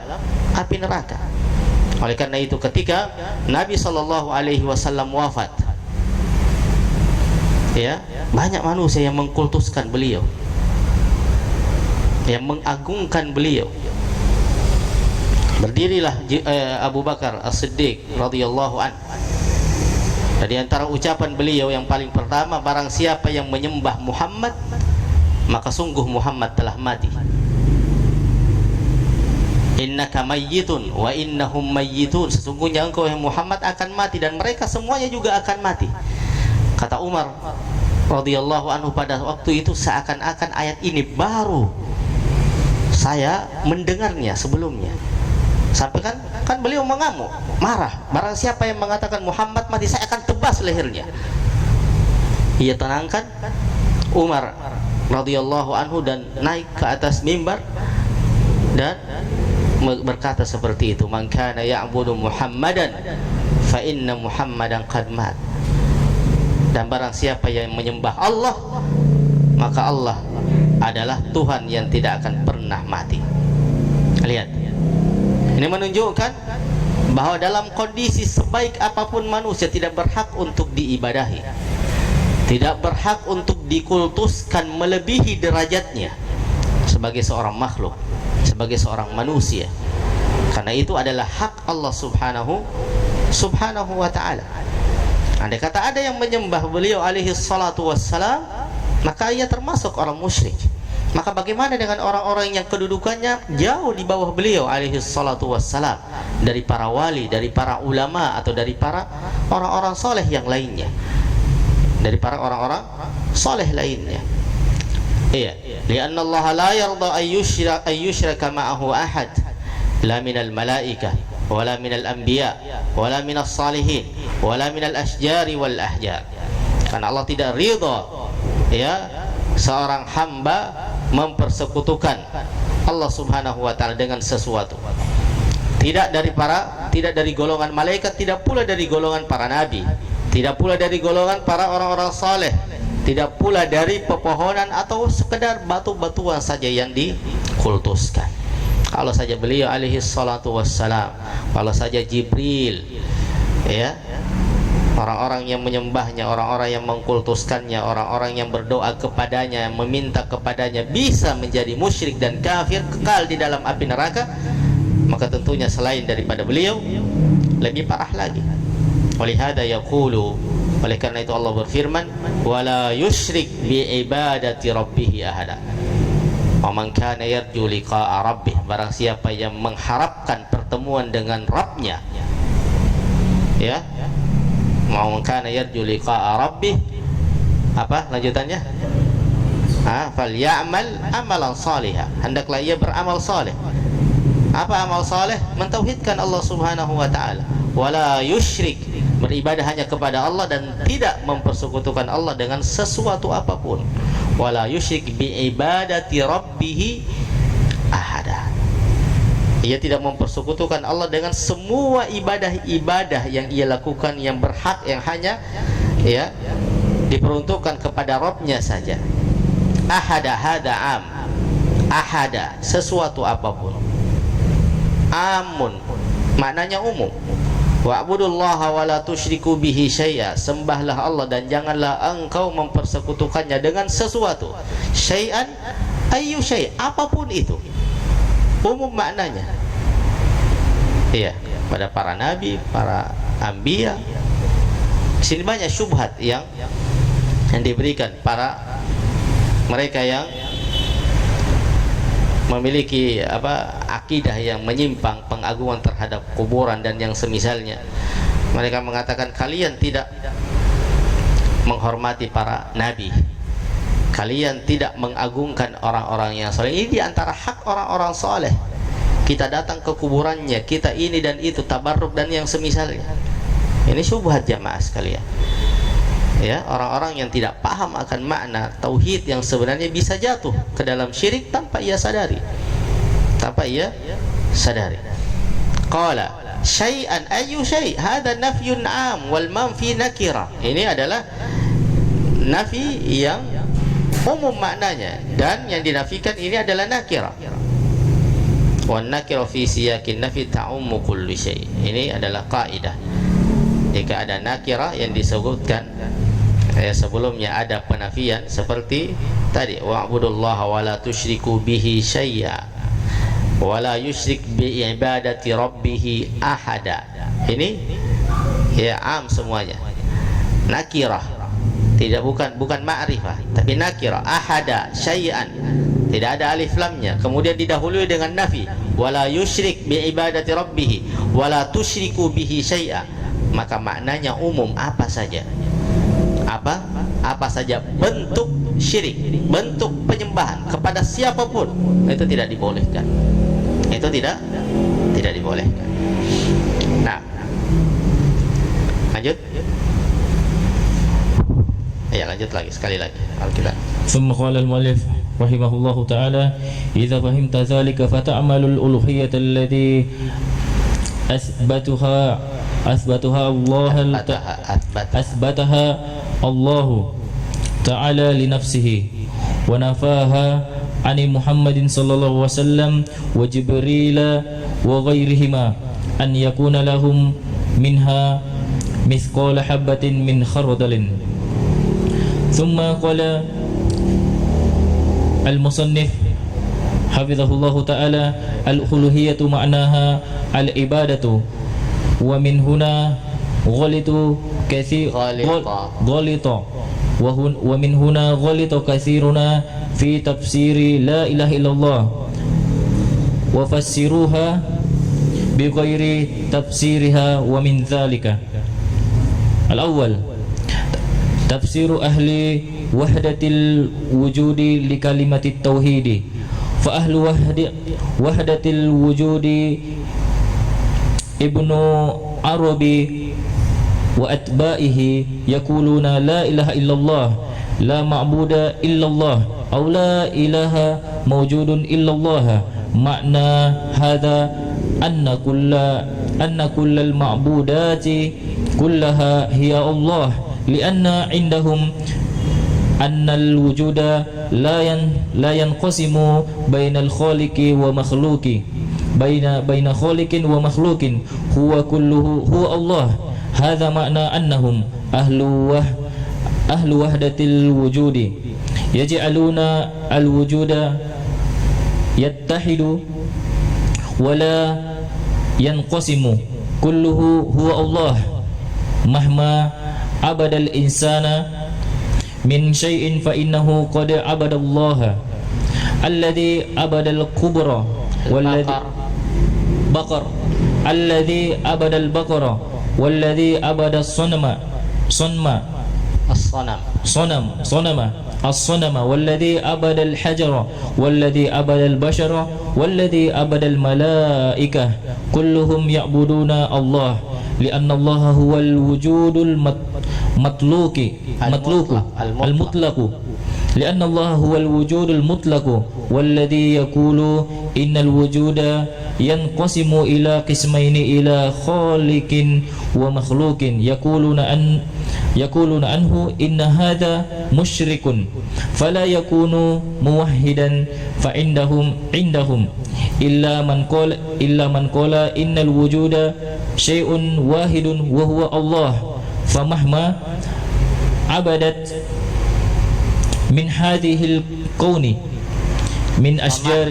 api neraka. Oleh karena itu, ketika Nabi sallallahu alaihi wasallam wafat, Ya, banyak manusia yang mengkultuskan beliau, yang mengagungkan beliau. Berdirilah Abu Bakar As-Siddiq radhiyallahu anhu. Dari antara ucapan beliau yang paling pertama, barang siapa yang menyembah Muhammad, maka sungguh Muhammad telah mati. Innaka mayyitun wa innahum mayyitun. Sesungguhnya engkau Muhammad akan mati dan mereka semuanya juga akan mati. Kata Umar radhiyallahu anhu pada waktu itu, seakan-akan ayat ini baru saya mendengarnya sebelumnya. Sampai kan beliau mengamuk, marah. Barang siapa yang mengatakan Muhammad mati, saya akan tebas lehernya. Ia tenangkan Umar radhiyallahu anhu dan naik ke atas mimbar dan berkata seperti itu, man kana ya'budu Muhammadan fa inna Muhammadan qad mat. Dan barang siapa yang menyembah Allah, maka Allah adalah Tuhan yang tidak akan pernah mati. Lihat, ini menunjukkan bahwa dalam kondisi sebaik apapun manusia tidak berhak untuk diibadahi, tidak berhak untuk dikultuskan melebihi derajatnya sebagai seorang makhluk, sebagai seorang manusia. Karena itu adalah hak Allah subhanahu wa ta'ala. Andai kata ada yang menyembah beliau alaihi salatu wassalam, maka ia termasuk orang musyrik. Maka bagaimana dengan orang-orang yang kedudukannya jauh di bawah beliau alaihi salatu wassalam, dari para wali, dari para ulama, atau dari para orang-orang soleh yang lainnya, dari para orang-orang soleh lainnya. Iya, lianna Allah la yarda ayyushraka ma'ahu ahad, la minal malaikah wala minal anbiya wala minas salihin wala minal asjari wal ahjar. Karena Allah tidak ridha, ya, seorang hamba mempersekutukan Allah subhanahu wa ta'ala dengan sesuatu. Tidak dari golongan malaikat, tidak pula dari golongan para nabi, tidak pula dari golongan para orang-orang saleh, tidak pula dari pepohonan atau sekedar batu-batuan saja yang dikultuskan. Kalau saja beliau alaihi salatu wassalam, kalau saja Jibril, ya, orang-orang yang menyembahnya, orang-orang yang mengkultuskannya, orang-orang yang berdoa kepadanya, meminta kepadanya bisa menjadi musyrik dan kafir, kekal di dalam api neraka, maka tentunya selain daripada beliau lebih parah lagi. Walihada yaqulu, oleh karena itu Allah berfirman, wala yusyrik bi ibadati rabbih ahada. Wa man kana yarju liqa'a rabbih, barang siapa yang mengharapkan pertemuan dengan Rabbnya, ya, man kana yarju liqa'a rabbih, apa lanjutannya? Falyamal amalan salihah, hendaklah ia beramal saleh. Apa amal saleh? Mentauhidkan Allah subhanahu wa ta'ala, wala yusyrik, beribadah hanya kepada Allah dan tidak mempersekutukan Allah dengan sesuatu apapun. Wala yusyrik bi ibadati rabbih ahada, ia tidak mempersekutukan Allah dengan semua ibadah-ibadah yang ia lakukan yang berhak, yang hanya, ya, diperuntukkan kepada Rabbnya saja. Ahada, hada am, ahada, sesuatu apapun. Amun, maknanya umum. Wa'budullaha wa la tusyriku bihi syai'a, sembahlah Allah dan janganlah engkau mempersekutukannya dengan sesuatu. Syai'an, ayyu syai', apapun itu, umum maknanya. Iya, pada para nabi, para anbiya. Di sini banyak syubhat yang diberikan para mereka yang memiliki akidah yang menyimpang, pengagungan terhadap kuburan dan yang semisalnya. Mereka mengatakan kalian tidak menghormati para nabi, kalian tidak mengagungkan orang-orang yang saleh. Ini diantara hak orang-orang saleh. Kita datang ke kuburannya, kita ini dan itu, tabarruk dan yang semisalnya. Ini syubhat jamaah sekalian. Ya, orang-orang yang tidak paham akan makna tauhid yang sebenarnya bisa jatuh ke dalam syirik tanpa ia sadari. Qala syai'an ayyu syai', hadha nafyun 'am wal manfi nakira. Ini adalah nafi yang umum maknanya dan yang dinafikan ini adalah nakira. Wan nakira fi siyaqin nafi ta'ummu kulli syai'. Ini adalah kaidah. Jika ada nakira yang disebutkan Sebelumnya ada penafian seperti tadi, wa'budullaha wa la tusyriku bihi syai'a wa la yusyrik bi ibadati rabbih ahada. Ini ya am semuanya, nakirah, tidak, bukan ma'rifah tapi nakirah. Ahada syai'an, tidak ada alif lamnya, kemudian didahului dengan nafi, wala yusyrik bi ibadati rabbih wala tusyriku bihi syai'a, maka maknanya umum, apa saja bentuk syirik, bentuk penyembahan kepada siapapun, itu tidak dibolehkan, itu tidak dibolehkan. Nah, lanjut ya, lanjut lagi, sekali lagi Alkitab. ثم قال المؤلف رحمه الله تعالى إذا فهمت ذلك فتعمل الألوهية التي أثبتها الله تعالى لنفسه ونفاها عن محمد صلى الله عليه وسلم وجبريل وغيرهما أن يكون لهم منها مثقال حبة من خردل. ثم قال المصنف حفظه الله تعالى الألوهية معناها العبادة، ومن هنا غلط ومن هنا غلط كثيرنا في تفسير لا إله إلا الله وفسروها بغير تفسيرها. ومن ذلك الأول تفسير أهل وحدة الوجود لكلمة التوحيد، فأهل وحدة الوجود ابن عربي وأتباعه يقولون لا إله إلا الله، لا معبود إلا الله، أو لا إله موجود إلا الله. معنى هذا أن كل المعبودات كلها هي الله، لأن عندهم أن الوجود لا ينقسم بين الخالق ومخلوق، بين خالق ومخلوق، هو كله هو الله. هذا معنى أنهم أهل وحدة الوجود، يجعلون الوجود يتحد ولا ينقسم، كله هو الله. مهما عبد الإنسان من شيء فإنه قد عبد الله الذي عبد الكبر والذي بقر الذي عبد البقر والذي عبد الصنم والذي عبد الحجر والذي عبد البشر والذي عبد الملائكة، كلهم يعبدون الله، لأن الله هو الوجود المطلق، لأن الله هو الوجود المطلق، والذي يقول إن الوجود ينقسم إلى قسمين، إلى خالق ومخلوق، يقولون عنه إن هذا مشرك فلا يكون موحدا. فعندهم إلا من قال إن الوجود شيء واحد وهو الله، فمهما عبدت من هذه الكون من أشجار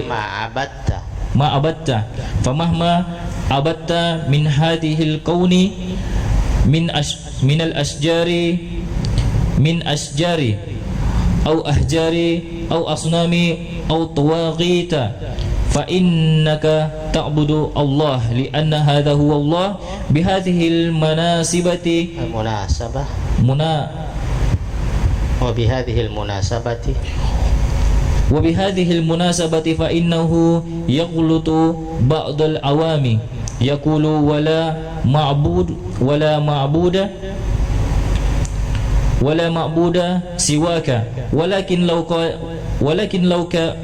فمهما عبدت من هذه الكون من الأشجار أو أحجار أو أصنام أو طواغيت، فإنك تعبد الله، لأن هذا هو الله بهذه وبهذه المناسبة فإنه يغلط بعض العوام، يقول ولا معبود سواك، ولكن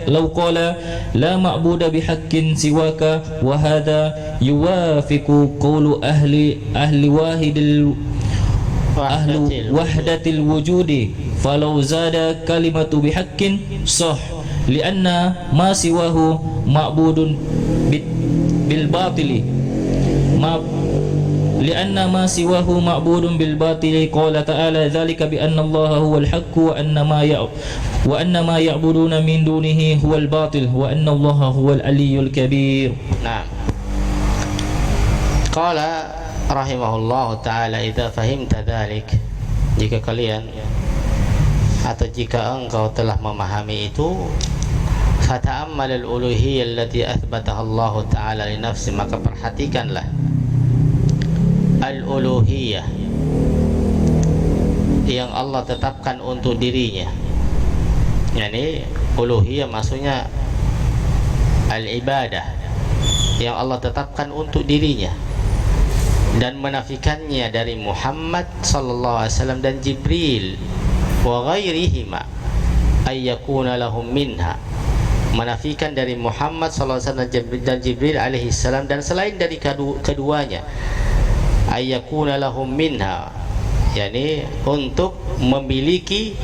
لو قال لا معبود بحق سواك، وهذا يوافق قول أهل وحدة الوجود، فلو زاد كلمة بحق صح، لأن ما سواه معبود بالباطل، لأن ما سواه معبود بالباطل قال تعالى ذلك بأن الله هو الحق وأن ما يعبدون من دونه هو الباطل وأن الله هو العلي الكبير. Nah, qala rahimahullah ta'ala idza fahimta dzalik, jika kalian atau jika engkau telah memahami itu, fata'ammal al-uluhiyyah allati athbataha Allah ta'ala li nafsi, maka perhatikanlah al-uluhiyyah yang Allah tetapkan untuk dirinya. Yani uluhiyyah maksudnya al-ibadah yang Allah tetapkan untuk dirinya, dan menafikannya dari Muhammad sallallahu alaihi wasallam dan Jibril wa ghairihima ay yakuna lahum minha, menafikan dari Muhammad sallallahu alaihi wasallam dan Jibril alaihi salam dan selain dari keduanya, ay yakuna lahum minha, yakni untuk memiliki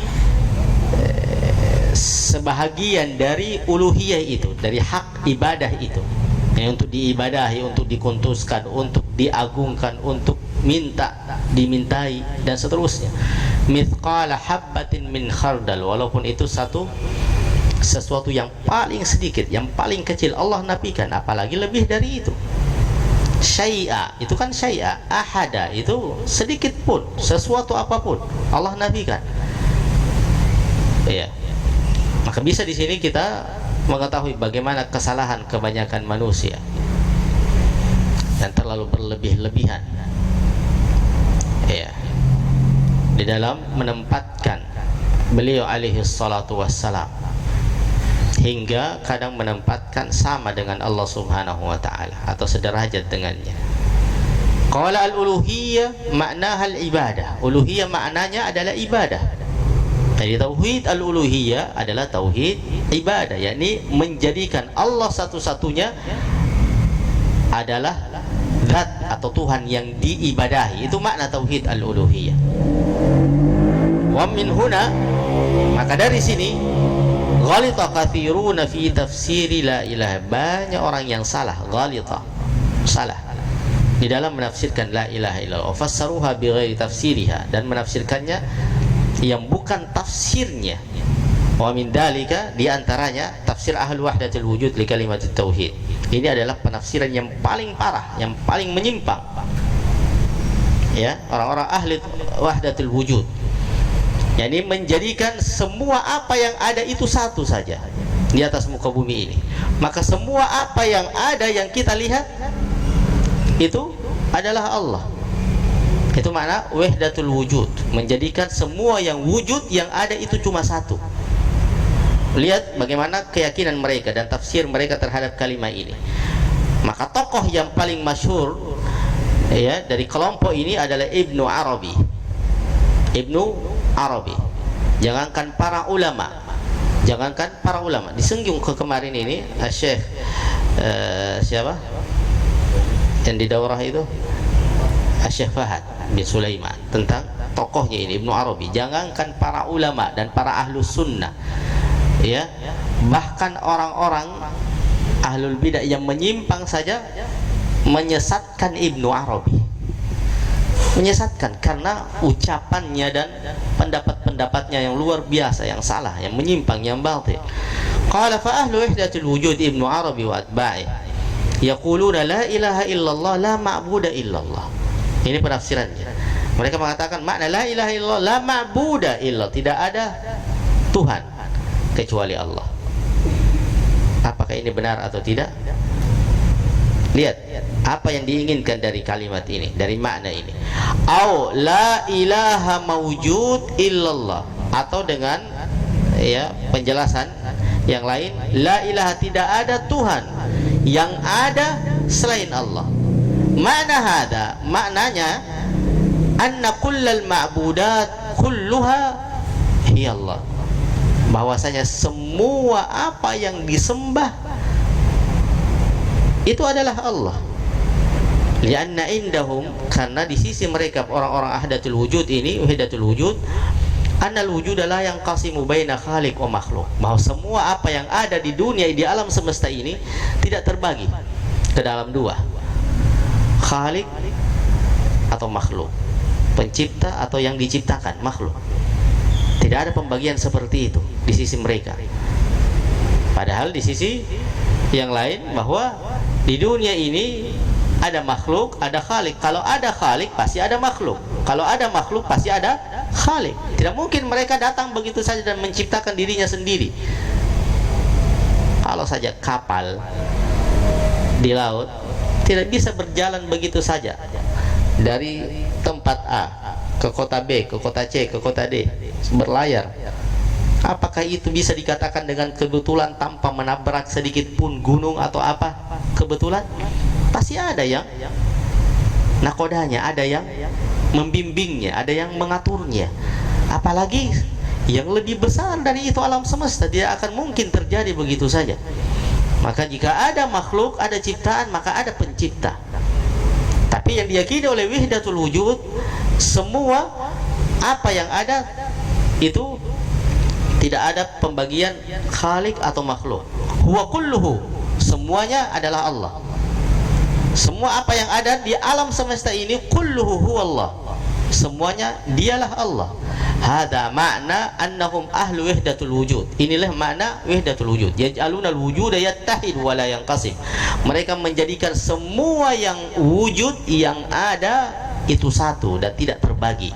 sebahagian dari uluhiyah itu, dari hak ibadah itu, untuk diibadahi, untuk dikuntuskan, untuk diagungkan, untuk dimintai dan seterusnya. Mithqala habbatin min khardal, walaupun itu sesuatu yang paling sedikit, yang paling kecil, Allah nafikan, apalagi lebih dari itu. Syai'a itu kan syai'a, ahada itu sedikit pun, sesuatu apapun Allah nafikan. Ya. Maka bisa di sini kita mengetahui bagaimana kesalahan kebanyakan manusia yang terlalu berlebih-lebihan, ya, di dalam menempatkan beliau alaihi salatu wassalam, hingga kadang menempatkan sama dengan Allah subhanahu wa ta'ala atau sederajat dengannya. Qala al-uluhiyyah maknaha al-ibadah, uluhiyyah maknanya adalah ibadah. Jadi tauhid al-uluhiyyah adalah tauhid ibadah, yakni menjadikan Allah satu-satunya adalah zat atau Tuhan yang diibadahi. Itu makna tauhid al-uluhiyyah. Wa min huna, maka dari sini, ghalita katsiruna fi tafsiri la ilaha, banyak orang yang salah, ghalita, salah di dalam menafsirkan la ilaha illallah, fassaruha bighairi tafsiriha, dan menafsirkannya yang bukan tafsirnya. Wa min dalika, di antaranya tafsir ahlul wahdatul wujud li kalimat tauhid. Ini adalah penafsiran yang paling parah, yang paling menyimpang. Ya, orang-orang ahli wahdatul wujud, yakni menjadikan semua apa yang ada itu satu saja di atas muka bumi ini. Maka semua apa yang ada yang kita lihat itu adalah Allah. Itu makna wahdatul wujud, menjadikan semua yang wujud yang ada itu cuma satu. Lihat bagaimana keyakinan mereka dan tafsir mereka terhadap kalimat ini. Maka tokoh yang paling masyhur, ya, dari kelompok ini adalah Ibnu Arabi. Ibnu Arabi. Jangankan para ulama, disenggung kemarin ini Syekh siapa yang di daurah itu, Syekh Fahad bin Sulaiman, tentang tokohnya ini Ibnu Arabi. Jangankan para ulama dan para ahlus sunnah, ya, bahkan orang-orang ahlul bidah yang menyimpang saja menyesatkan Ibnu Arabi, menyesatkan karena ucapannya dan pendapat-pendapatnya yang luar biasa, yang salah, yang menyimpang, yang batil. Qala fa ahlu wahdatul wujud Ibnu Arabi wa atba'i yaquluna la ilaha illallah la ma'buda illallah. Ini penafsirannya. Mereka mengatakan makna la ilaha illallah la ma'buda illallah, tidak ada Tuhan kecuali Allah. Apakah ini benar atau tidak? Lihat apa yang diinginkan dari kalimat ini, dari makna ini. Au la ilaha mawjud illallah, atau dengan, ya, penjelasan yang lain, la ilaha, tidak ada Tuhan yang ada selain Allah. Makna hada, maknanya anna kullal ma'budat kulluha hiya Allah, bahwasanya semua apa yang disembah itu adalah Allah. Lianna indahum, karena di sisi mereka orang-orang ahdatul wujud ini, wahdatul wujud, annal wujuda la yanqasimu baina khaliq wa makhluk, bahwa semua apa yang ada di dunia, di alam semesta ini tidak terbagi ke dalam dua, khaliq atau makhluk, pencipta atau yang diciptakan, makhluk. Tidak ada pembagian seperti itu di sisi mereka. Padahal di sisi yang lain bahwa di dunia ini ada makhluk, ada khalik. Kalau ada khalik pasti ada makhluk. Kalau ada makhluk pasti ada khalik. Tidak mungkin mereka datang begitu saja dan menciptakan dirinya sendiri. Kalau saja kapal di laut tidak bisa berjalan begitu saja dari tempat A ke kota B, ke kota C, ke kota D, berlayar. Apakah itu bisa dikatakan dengan kebetulan tanpa menabrak sedikit pun gunung atau apa? Kebetulan? Pasti ada yang nakodanya, ada yang membimbingnya, ada yang mengaturnya. Apalagi yang lebih besar dari itu alam semesta, tidak akan mungkin terjadi begitu saja. Maka jika ada makhluk, ada ciptaan, maka ada pencipta. Tapi yang diyakini oleh wahdatul wujud, semua apa yang ada itu tidak ada pembagian khalik atau makhluk. Huwa kulluhu, semuanya adalah Allah. Semua apa yang ada di alam semesta ini kulluhu huwallah, semuanya dialah Allah. Hada makna annahum ahlu wahdatul wujud. Inilah makna wahdatul wujud. Yaj'alunal wujuda yattahid wa la yanqasim. Mereka menjadikan semua yang wujud yang ada itu satu dan tidak terbagi.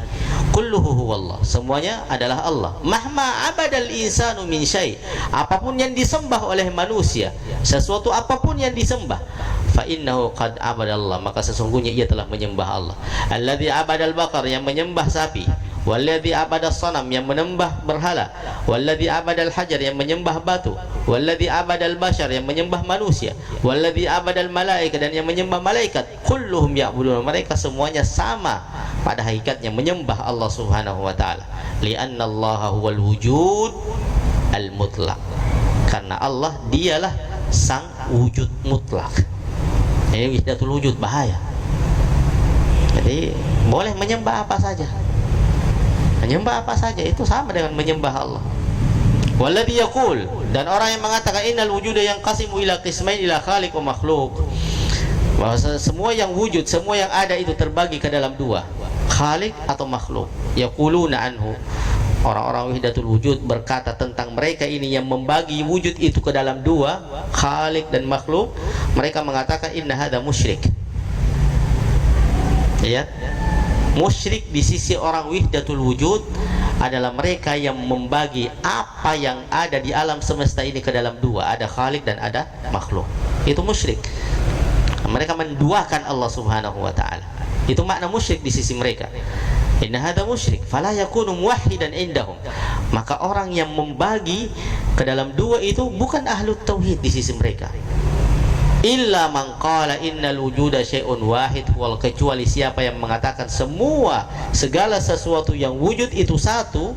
Kulluhu huwallah, semuanya adalah Allah. Mahma abadal insanu min syai', apapun yang disembah oleh manusia, sesuatu apapun yang disembah, fa innahu qad abadallah, maka sesungguhnya ia telah menyembah Allah. Alladzi abadal baqar, yang menyembah sapi, walladzi abadas sanam, yang menyembah berhala, walladzi abadal hajar, yang menyembah batu, walladzi abadal bashar, yang menyembah manusia, walladzi abadal malaika, dan yang menyembah malaikat. Kulluhum ya'budun, mereka semuanya sama pada hakikatnya menyembah Allah Subhanahu wa taala. Li'anna Allah huwal wujud al mutlaq, karena Allah dialah sang wujud mutlak. Ini wahdatul wujud, bahaya. Jadi boleh menyembah apa saja, menyembah apa saja itu sama dengan menyembah Allah. Walladhi yaqul, dan orang yang mengatakan innal wujuda yanqasimu ila qismain, ila khaliq wa makhluq, bahwa semua yang wujud, semua yang ada itu terbagi ke dalam dua, khaliq atau makhluk. Yaquluna anhu, orang-orang wahdatul wujud berkata tentang mereka ini yang membagi wujud itu ke dalam dua, khaliq dan makhluk. Mereka mengatakan inna hadza musyrik. Ya, musyrik di sisi orang wahdatul wujud adalah mereka yang membagi apa yang ada di alam semesta ini ke dalam dua, ada khaliq dan ada makhluk. Itu musyrik. Mereka menduakan Allah Subhanahu wa taala. Itu makna musyrik di sisi mereka. Inna hadza musyrik fala yakunu muwahhidan indahum. Maka orang yang membagi ke dalam dua itu bukan ahlu tauhid di sisi mereka. Illa man qala innal wujuda syai'un wahid, wal, kecuali siapa yang mengatakan semua segala sesuatu yang wujud itu satu,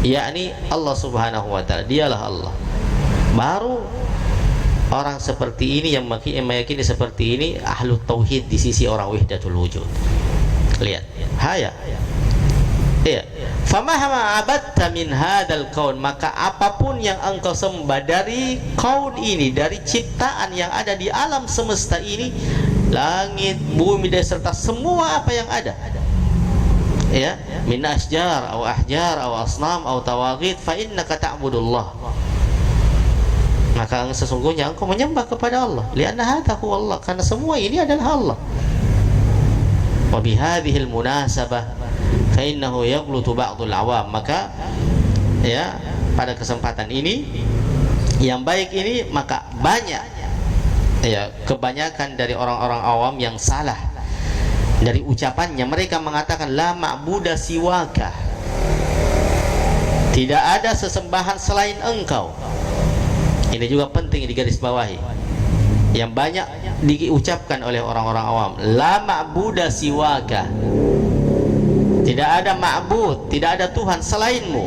yakni Allah Subhanahu wa taala, dialah Allah. Baru orang seperti ini yang meyakini seperti ini ahlu tauhid di sisi orang wahdatul wujud. Lihat, haya. Iya. Famahama abadta min hadzal kaun, maka apapun yang engkau sembah dari kaun ini, dari ciptaan yang ada di alam semesta ini, langit, bumi dan serta semua apa yang ada, ya, min asjar aw ahjar aw asnam aw tawaghit, fa innaka ta'budullah, maka sesungguhnya engkau menyembah kepada Allah. Lianna hadza huwa Allah, karena semua ini adalah Allah. Wa bihadhil munasabah fa innahu yaghlutu ba'dul awam, maka ya pada kesempatan ini yang baik ini, maka banyak ya kebanyakan dari orang-orang awam yang salah dari ucapannya. Mereka mengatakan la ma'buda siwaka, tidak ada sesembahan selain engkau. Ini juga penting digarisbawahi, yang banyak diucapkan oleh orang-orang awam. La ma'buda siwaka, tidak ada ma'bud, tidak ada Tuhan selainmu.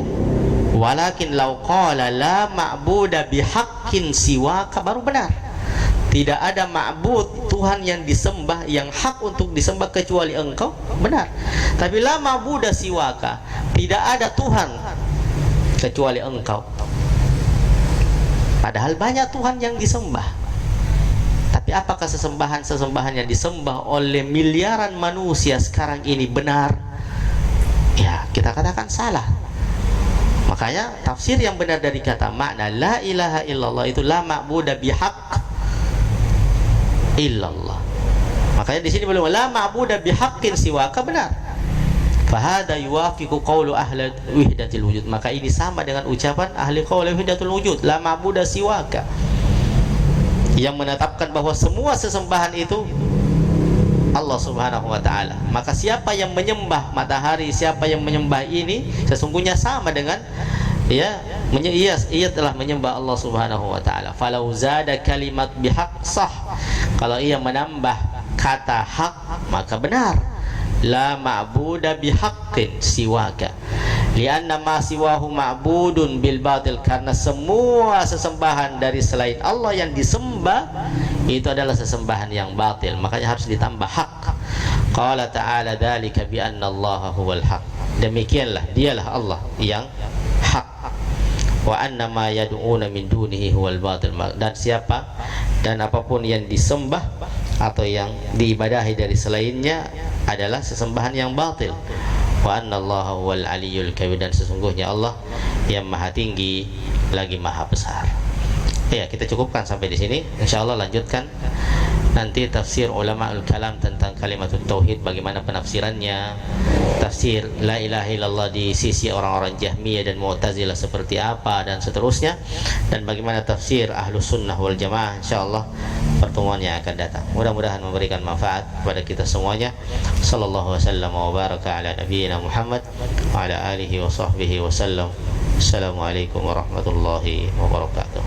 Walakin law qala la ma'buda bihaqqin siwaka, baru benar. Tidak ada ma'bud, Tuhan yang disembah, yang hak untuk disembah kecuali engkau, benar. Tapi la ma'buda siwaka, tidak ada Tuhan kecuali engkau. Padahal banyak Tuhan yang disembah, tapi Tapi apakah sesembahan-sesembahan yang disembah oleh miliaran manusia sekarang ini benar? Ya, kita katakan salah. Makanya tafsir yang benar dari kata makna la ilaha illallah itu la ma'buda bihaq illallah. Makanya di sini belum la ma'buda bihaqqin siwaka, benar. Fahada yuwafiqu qawlu ahli wahdatil wujud. Maka ini sama dengan ucapan ahli qaul wahdatul wujud, la ma'buda siwaka, yang menetapkan bahwa semua sesembahan itu Allah Subhanahu wa taala. Maka siapa yang menyembah matahari, siapa yang menyembah ini, sesungguhnya sama dengan ia telah menyembah Allah Subhanahu wa taala. Falau zada kalimat bihaq sah. Kalau ia menambah kata hak, maka benar. La ma'buda bihaqqin siwaka. Lianna ma siwahu ma'budun bil batil, karena semua sesembahan dari selain Allah yang disembah itu adalah sesembahan yang batil, makanya harus ditambah hak. Qala ta'ala dzalika bi anna Allah huwal haq. Demikianlah dialah Allah yang hak. Wa anna ma yad'una min dunihi huwal batil. Dan siapa dan apapun yang disembah atau yang diibadahi dari selainnya adalah sesembahan yang batil. Wa anna Allah huwal aliyyul kabir. Dan sesungguhnya Allah yang maha tinggi lagi maha besar. Ya, kita cukupkan sampai di sini. Insyaallah lanjutkan nanti tafsir ulama al-kalam tentang kalimat tauhid, bagaimana penafsirannya, tafsir la ilaha illallah di sisi orang-orang Jahmiyah dan Mu'tazilah seperti apa, dan seterusnya, dan bagaimana tafsir Ahlus Sunnah wal Jamaah. Insyaallah pertemuan yang akan datang mudah-mudahan memberikan manfaat kepada kita semuanya. Sallallahu wasallam wa baraka ala nabiyyina Muhammad wa ala alihi wa sahbihi wasallam. Assalamualaikum warahmatullahi wabarakatuh.